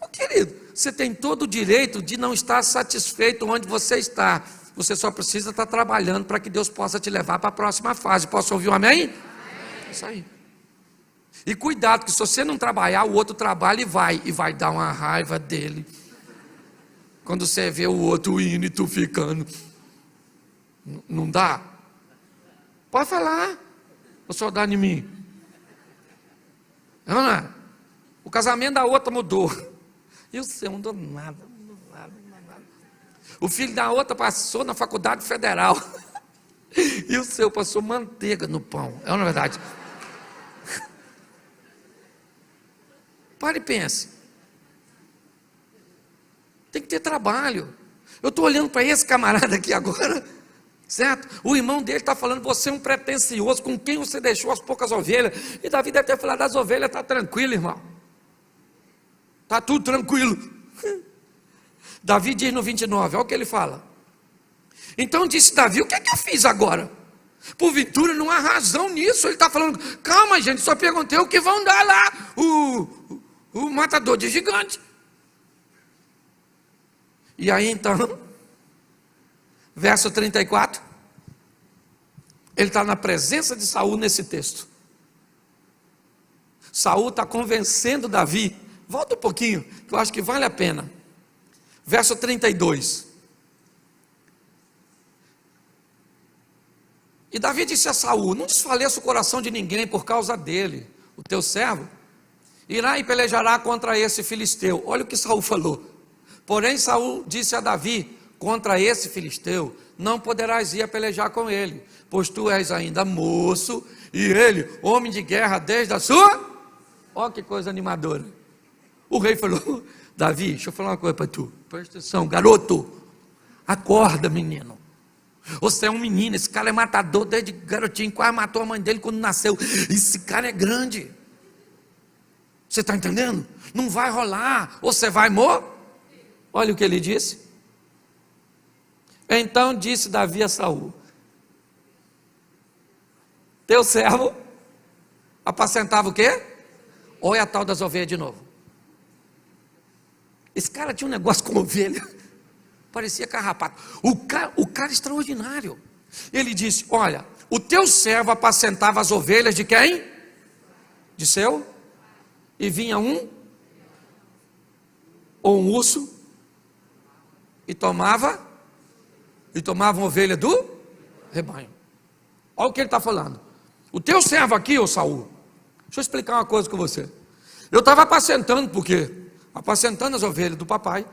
Ô querido, você tem todo o direito de não estar satisfeito onde você está. Você só precisa estar trabalhando para que Deus possa te levar para a próxima fase. Posso ouvir um amém? Amém. Isso aí. E cuidado, que se você não trabalhar, o outro trabalha e vai dar uma raiva dele. Quando você vê o outro indo e tu ficando. Não dá? Pode falar. Ou só dá em mim? Não é? O casamento da outra mudou. E o seu não mudou nada. O filho da outra passou na faculdade federal. E o seu passou manteiga no pão. É uma verdade. Pare e pense. Tem que ter trabalho. Eu estou olhando para esse camarada aqui agora, certo? O irmão dele está falando, você é um pretensioso, com quem você deixou as poucas ovelhas. E Davi deve ter falado, das ovelhas está tranquilo, irmão. Está tudo tranquilo. Davi diz no 29, olha o que ele fala. Então disse Davi, o que é que eu fiz agora? Porventura não há razão nisso. Ele está falando, calma gente, só perguntei o que vão dar lá, o matador de gigante. E aí então, verso 34, ele está na presença de Saul nesse texto. Saul está convencendo Davi, volta um pouquinho, que eu acho que vale a pena. Verso 32. E Davi disse a Saul, não desfaleça o coração de ninguém por causa dele, o teu servo irá e pelejará contra esse filisteu. Olha o que Saul falou. Porém Saul disse a Davi, contra esse filisteu não poderás ir a pelejar com ele, pois tu és ainda moço, e ele, homem de guerra desde a sua... Olha que coisa animadora. O rei falou, Davi, deixa eu falar uma coisa para tu, presta atenção, garoto, acorda menino, você é um menino, esse cara é matador desde garotinho, quase matou a mãe dele quando nasceu, esse cara é grande, você está entendendo? Não vai rolar, você vai morrer. Olha o que ele disse. Então disse Davi a Saul, teu servo apacentava o quê? Olha a tal das ovelhas de novo. Esse cara tinha um negócio com ovelha, parecia carrapato. O cara extraordinário. Ele disse, olha, o teu servo apacentava as ovelhas de quem? De seu? E vinha ou um urso, e tomava uma ovelha do rebanho. Olha o que ele está falando. O teu servo aqui, ô Saul, deixa eu explicar uma coisa com você. Eu estava apacentando, por quê? Apacentando as ovelhas do papai,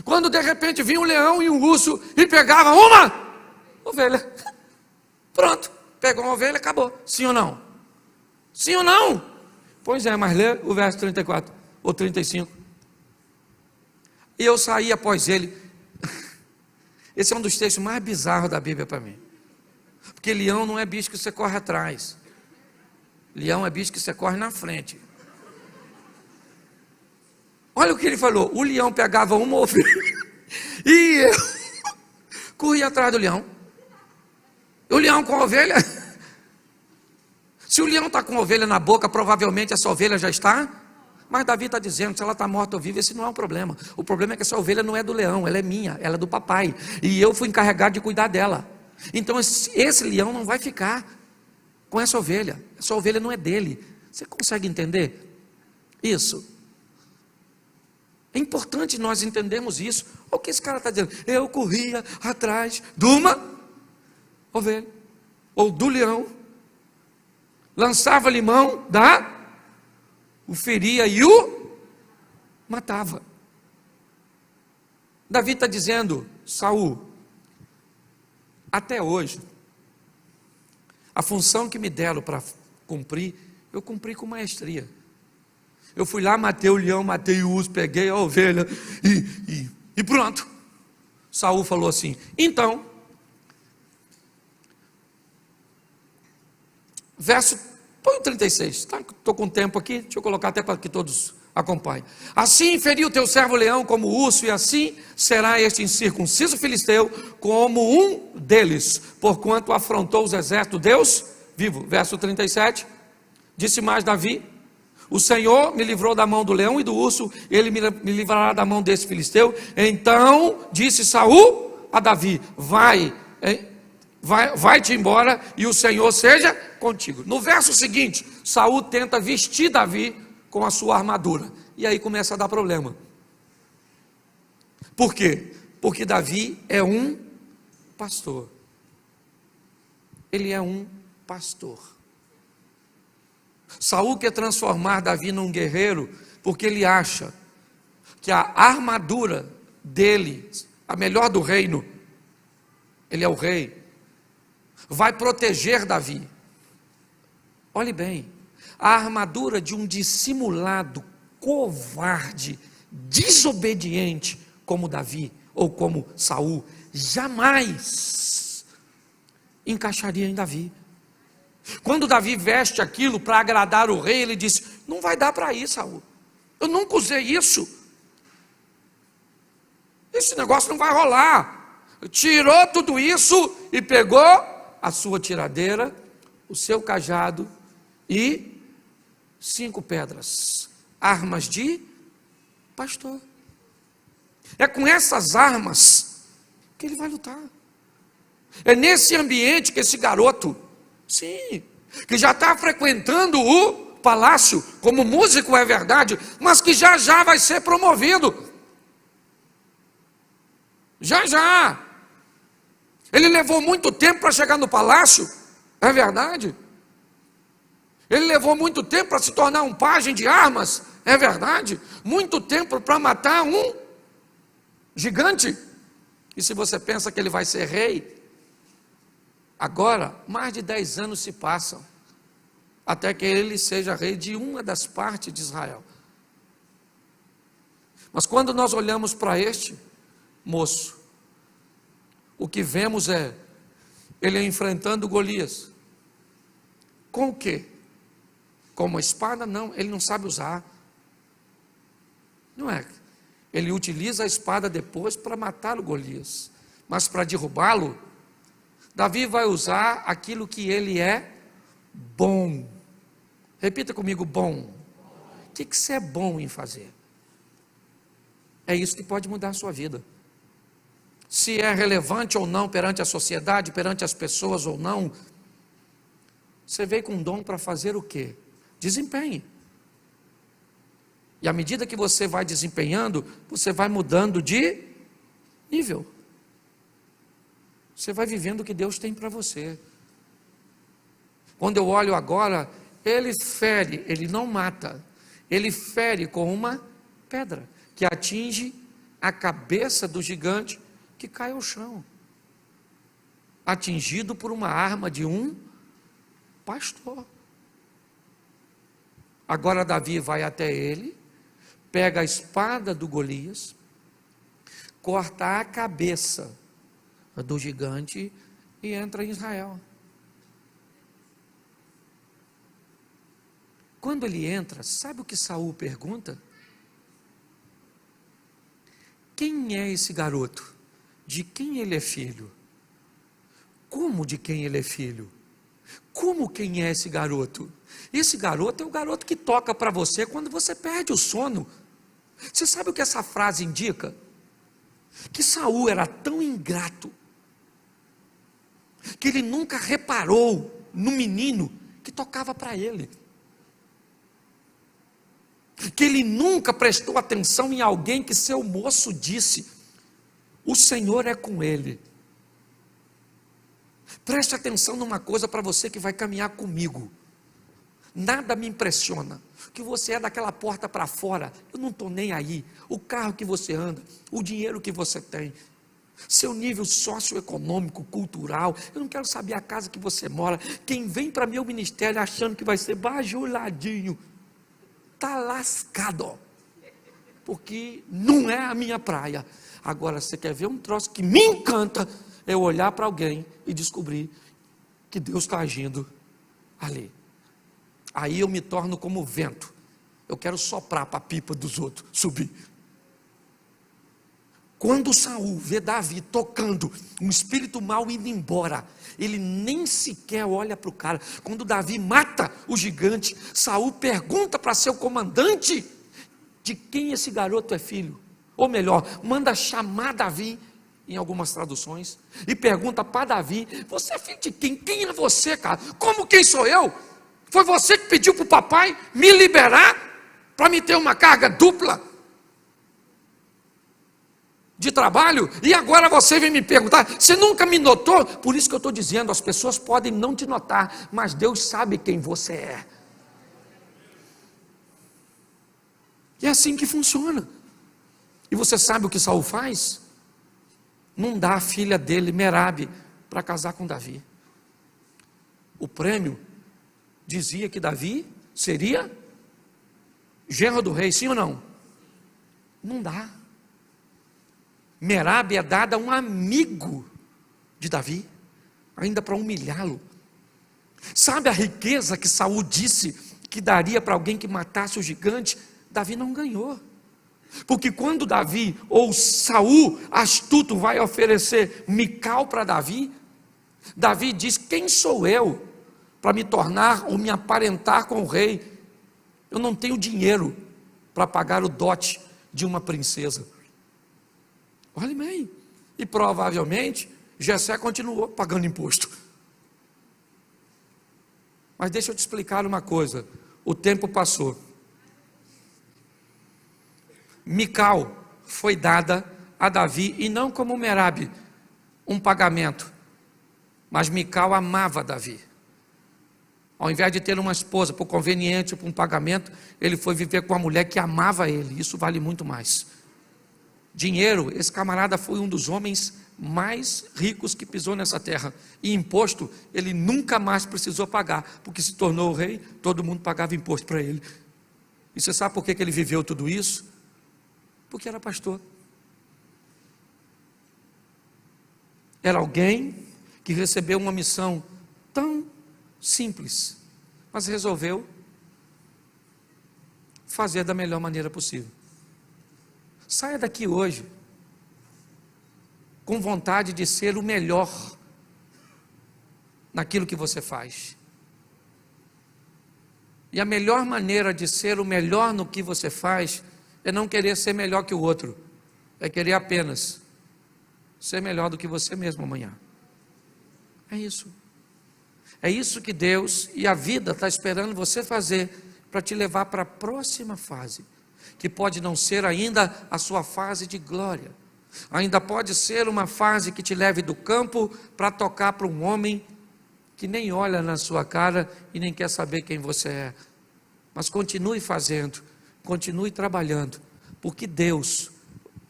quando de repente vinha um leão e um urso e pegava uma ovelha. Pronto, pegou uma ovelha, acabou. Sim ou não? Sim ou não? Pois é, mas lê o verso 34 ou 35. E eu saí após ele. Esse é um dos textos mais bizarros da Bíblia para mim, porque leão não é bicho que você corre atrás, leão é bicho que você corre na frente. Olha o que ele falou, o leão pegava uma ovelha e eu corria atrás do leão. O leão com a ovelha, se o leão está com a ovelha na boca, provavelmente essa ovelha já está, mas Davi está dizendo, se ela está morta ou viva, esse não é um problema. O problema é que essa ovelha não é do leão, ela é minha, ela é do papai, e eu fui encarregado de cuidar dela. Então esse leão não vai ficar com essa ovelha não é dele. Você consegue entender isso? É importante nós entendermos isso. Olha o que esse cara está dizendo, eu corria atrás de uma ovelha. ou do leão, lançava-lhe mão o feria e o matava. Davi está dizendo: Saul, até hoje, a função que me deram para cumprir, eu cumpri com maestria. Eu fui lá, matei o leão, matei o urso, peguei a ovelha e pronto. Saul falou assim: então, põe o 36, tá? Estou com tempo aqui, deixa eu colocar até para que todos acompanhem. Assim feriu teu servo leão como urso, e assim será este incircunciso filisteu como um deles, porquanto afrontou os exércitos de Deus vivo. Verso 37, disse mais Davi: o Senhor me livrou da mão do leão e do urso, ele me livrará da mão desse filisteu. Então disse Saul a Davi: vai-te embora e o Senhor seja contigo. No verso seguinte, Saul tenta vestir Davi com a sua armadura, e aí começa a dar problema. Por quê? Porque Davi é um pastor. Ele é um pastor. Saul quer transformar Davi num guerreiro, porque ele acha que a armadura dele, a melhor do reino, ele é o rei, vai proteger Davi. Olhe bem, a armadura de um dissimulado, covarde, desobediente como Davi ou como Saul, jamais encaixaria em Davi. Quando Davi veste aquilo para agradar o rei, ele diz: não vai dar para ir, Saul, eu nunca usei isso, esse negócio não vai rolar. Tirou tudo isso e pegou a sua tiradeira, o seu cajado e 5 pedras, armas de pastor. É com essas armas que ele vai lutar. É nesse ambiente que esse garoto, sim, que já está frequentando o palácio, como músico é verdade, mas que já já vai ser promovido. Já já. Ele levou muito tempo para chegar no palácio, é verdade. Ele levou muito tempo para se tornar um pajem de armas, é verdade. Muito tempo para matar um gigante. E se você pensa que ele vai ser rei, agora, mais de 10 anos se passam, até que ele seja rei de uma das partes de Israel. Mas quando nós olhamos para este moço, o que vemos é ele enfrentando Golias. Com o quê? Com uma espada? Não, ele não sabe usar. Não é. Ele utiliza a espada depois para matar o Golias, mas para derrubá-lo, Davi vai usar aquilo que ele é bom. Repita comigo: bom. O que você é bom em fazer? É isso que pode mudar a sua vida. Se é relevante ou não perante a sociedade, perante as pessoas ou não, você veio com um dom para fazer o quê? Desempenhe. E à medida que você vai desempenhando, você vai mudando de nível. Você vai vivendo o que Deus tem para você. Quando eu olho agora, ele fere, ele não mata. Ele fere com uma pedra que atinge a cabeça do gigante, que cai ao chão, atingido por uma arma de um pastor. Agora Davi vai até ele, pega a espada do Golias, corta a cabeça do gigante e entra em Israel. Quando ele entra, sabe o que Saul pergunta? Quem é esse garoto? De quem ele é filho? Como de quem ele é filho? Como quem é esse garoto? Esse garoto é o garoto que toca para você quando você perde o sono. Você sabe o que essa frase indica? Que Saul era tão ingrato, que ele nunca reparou no menino que tocava para ele. Que ele nunca prestou atenção em alguém que seu moço disse: o Senhor é com ele. Preste atenção numa coisa para você que vai caminhar comigo. Nada me impressiona. Que você é daquela porta para fora, eu não estou nem aí. O carro que você anda, o dinheiro que você tem, seu nível socioeconômico, cultural, eu não quero saber a casa que você mora. Quem vem para meu ministério achando que vai ser bajuladinho, está lascado, ó, porque não é a minha praia. Agora, você quer ver um troço que me encanta, é eu olhar para alguém e descobrir que Deus está agindo ali. Aí eu me torno como o vento, eu quero soprar para a pipa dos outros subir. Quando Saul vê Davi tocando, um espírito mau indo embora, ele nem sequer olha para o cara. Quando Davi mata o gigante, Saul pergunta para seu comandante: de quem esse garoto é filho? Ou melhor, manda chamar Davi, em algumas traduções, e pergunta para Davi: você é filho de quem? Quem é você, cara? Como quem sou eu? Foi você que pediu para o papai me liberar, para me ter uma carga dupla de trabalho, e agora você vem me perguntar? Você nunca me notou? Por isso que eu estou dizendo, as pessoas podem não te notar, mas Deus sabe quem você é. E é assim que funciona. E você sabe o que Saul faz? Não dá a filha dele, Merabe, para casar com Davi. O prêmio dizia que Davi seria genro do rei, sim ou não? Não dá. Merabe é dada a um amigo de Davi, ainda para humilhá-lo. Sabe a riqueza que Saul disse que daria para alguém que matasse o gigante? Davi não ganhou. Porque quando Davi, ou Saul astuto, vai oferecer Mical para Davi, Davi diz: quem sou eu para me tornar ou me aparentar com o rei? Eu não tenho dinheiro para pagar o dote de uma princesa. Olhe bem, e provavelmente Jessé continuou pagando imposto. Mas deixa eu te explicar uma coisa, o tempo passou. Mical foi dada a Davi, e não como Merabe, um pagamento, mas Mical amava Davi. Ao invés de ter uma esposa por conveniente, por um pagamento, ele foi viver com uma mulher que amava ele. Isso vale muito mais. Dinheiro, esse camarada foi um dos homens mais ricos que pisou nessa terra. E imposto, ele nunca mais precisou pagar, porque se tornou rei, todo mundo pagava imposto para ele. E você sabe por que ele viveu tudo isso? Porque era pastor. Era alguém que recebeu uma missão tão simples, mas resolveu fazer da melhor maneira possível. Saia daqui hoje com vontade de ser o melhor naquilo que você faz. E a melhor maneira de ser o melhor no que você faz é não querer ser melhor que o outro, é querer apenas ser melhor do que você mesmo amanhã. É isso. É isso que Deus e a vida está esperando você fazer para te levar para a próxima fase, que pode não ser ainda a sua fase de glória, ainda pode ser uma fase que te leve do campo para tocar para um homem que nem olha na sua cara e nem quer saber quem você é. Mas continue fazendo, continue trabalhando, porque Deus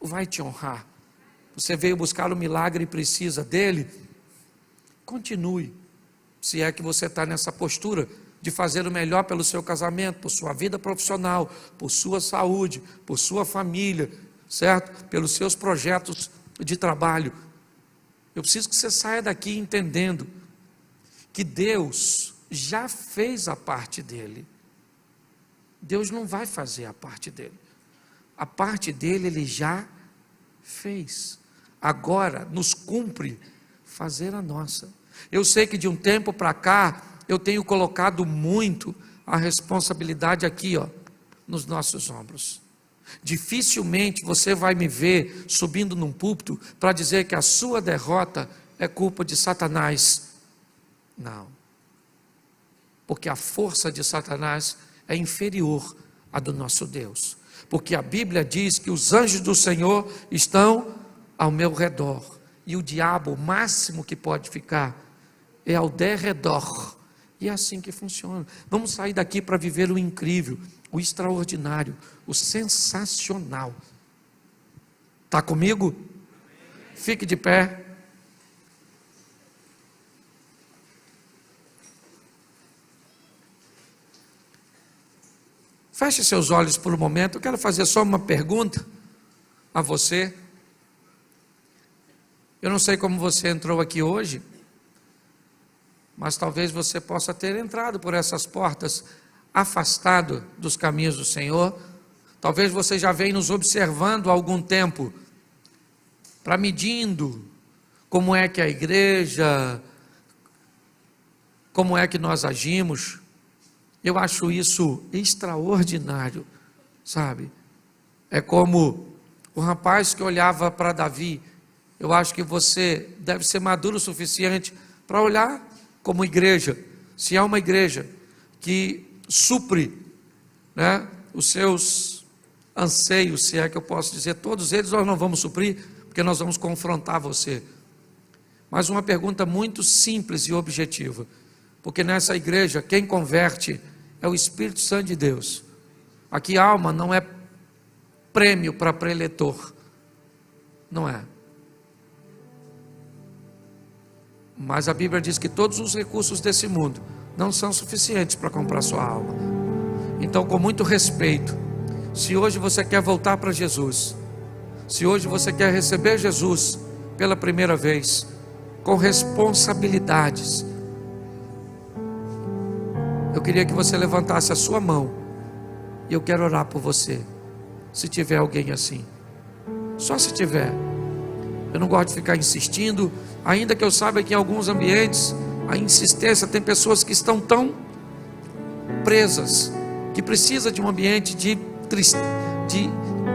vai te honrar. Você veio buscar o milagre e precisa dele, continue. Se é que você está nessa postura de fazer o melhor pelo seu casamento, por sua vida profissional, por sua saúde, por sua família, certo? Pelos seus projetos de trabalho. Eu preciso que você saia daqui entendendo que Deus já fez a parte dele. Deus não vai fazer a parte dele. A parte dele ele já fez. Agora nos cumpre fazer a nossa. Eu sei que de um tempo para cá eu tenho colocado muito a responsabilidade aqui, ó, nos nossos ombros. Dificilmente você vai me ver subindo num púlpito para dizer que a sua derrota é culpa de Satanás. Não. Porque a força de Satanás é inferior à do nosso Deus. Porque a Bíblia diz que os anjos do Senhor estão ao meu redor. E o diabo, o máximo que pode ficar, é ao derredor. E é assim que funciona. Vamos sair daqui para viver o incrível, o extraordinário, o sensacional. Está comigo? Fique de pé. Feche seus olhos por um momento. Eu quero fazer só uma pergunta a você. Eu não sei como você entrou aqui hoje, mas talvez você possa ter entrado por essas portas afastado dos caminhos do Senhor. Talvez você já venha nos observando há algum tempo, para medindo como é que a igreja, como é que nós agimos. Eu acho isso extraordinário, sabe? É como o rapaz que olhava para Davi. Eu acho que você deve ser maduro o suficiente para olhar como igreja, se é uma igreja que supre, né, os seus anseios, se é que eu posso dizer, todos eles nós não vamos suprir, porque nós vamos confrontar você. Mas uma pergunta muito simples e objetiva, porque nessa igreja quem converte é o Espírito Santo de Deus. Aqui alma não é prêmio para preletor, não é. Mas a Bíblia diz que todos os recursos desse mundo não são suficientes para comprar sua alma. Então, com muito respeito, se hoje você quer voltar para Jesus, se hoje você quer receber Jesus pela primeira vez, com responsabilidades, eu queria que você levantasse a sua mão, e eu quero orar por você, se tiver alguém assim, só se tiver. Eu não gosto de ficar insistindo, ainda que eu saiba que em alguns ambientes a insistência, tem pessoas que estão tão presas, que precisa de um ambiente de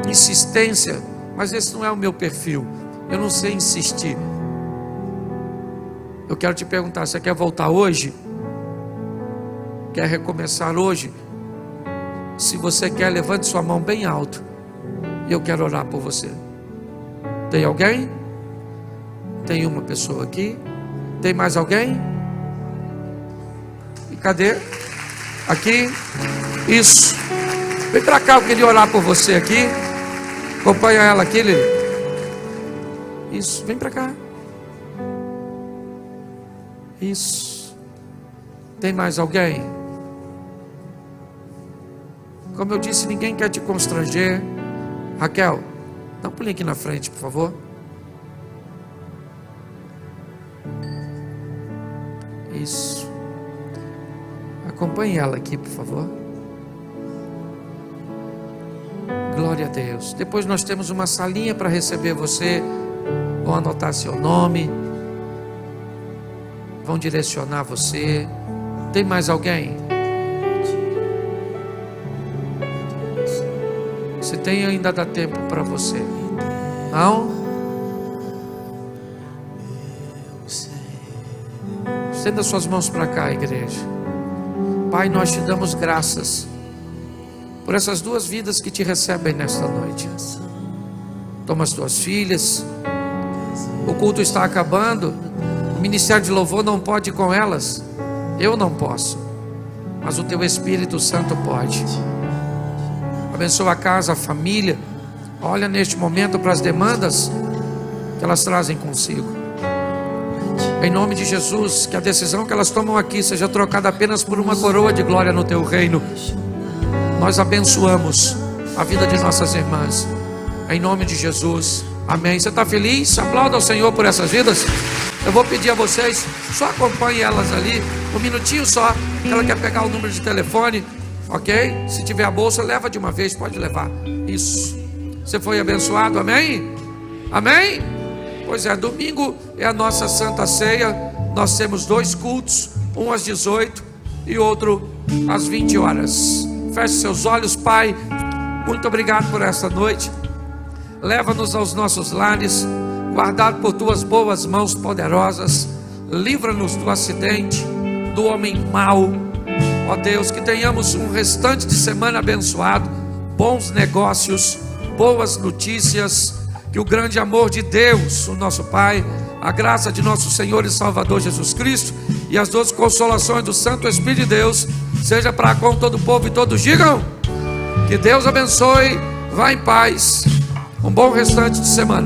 insistência, mas esse não é o meu perfil. Eu não sei insistir. Eu quero te perguntar, você quer voltar hoje? Quer recomeçar hoje? Se você quer, levante sua mão bem alto, e eu quero orar por você. Tem alguém? Tem uma pessoa aqui? Tem mais alguém? E cadê? Aqui? Isso. Vem para cá, eu queria orar por você aqui. Acompanha ela aqui, Lili. Isso, vem para cá. Isso. Tem mais alguém? Como eu disse, ninguém quer te constranger. Raquel, dá um pulinho aqui na frente, por favor. Isso. Acompanhe ela aqui, por favor. Glória a Deus. Depois nós temos uma salinha para receber você. Vão anotar seu nome. Vão direcionar você. Tem mais alguém? Se tem, ainda dá tempo para você. Não? Estenda suas mãos para cá, igreja. Pai, nós te damos graças por essas duas vidas que te recebem nesta noite. Toma as tuas filhas. O culto está acabando. O ministério de louvor não pode ir com elas. Eu não posso, mas o teu Espírito Santo pode. Abençoa a casa, a família. Olha neste momento para as demandas que elas trazem consigo. Em nome de Jesus, que a decisão que elas tomam aqui seja trocada apenas por uma coroa de glória no teu reino. Nós abençoamos a vida de nossas irmãs, em nome de Jesus, amém. Você está feliz? Aplauda ao Senhor por essas vidas. Eu vou pedir a vocês, só acompanhem elas ali, um minutinho só, que ela quer pegar o número de telefone, ok? Se tiver a bolsa, leva de uma vez, pode levar. Isso. Você foi abençoado, amém? Amém? Pois é, domingo é a nossa Santa Ceia. Nós temos 2 cultos, um às 18 e outro às 20 horas. Feche seus olhos, Pai. Muito obrigado por essa noite. Leva-nos aos nossos lares, guardado por tuas boas mãos poderosas. Livra-nos do acidente, do homem mau. Ó Deus, que tenhamos um restante de semana abençoado, bons negócios, boas notícias. Que o grande amor de Deus, o nosso Pai, a graça de nosso Senhor e Salvador Jesus Cristo e e as duas consolações do Santo Espírito de Deus seja para com todo o povo, e todos digam: que Deus abençoe, vá em paz, um bom restante de semana.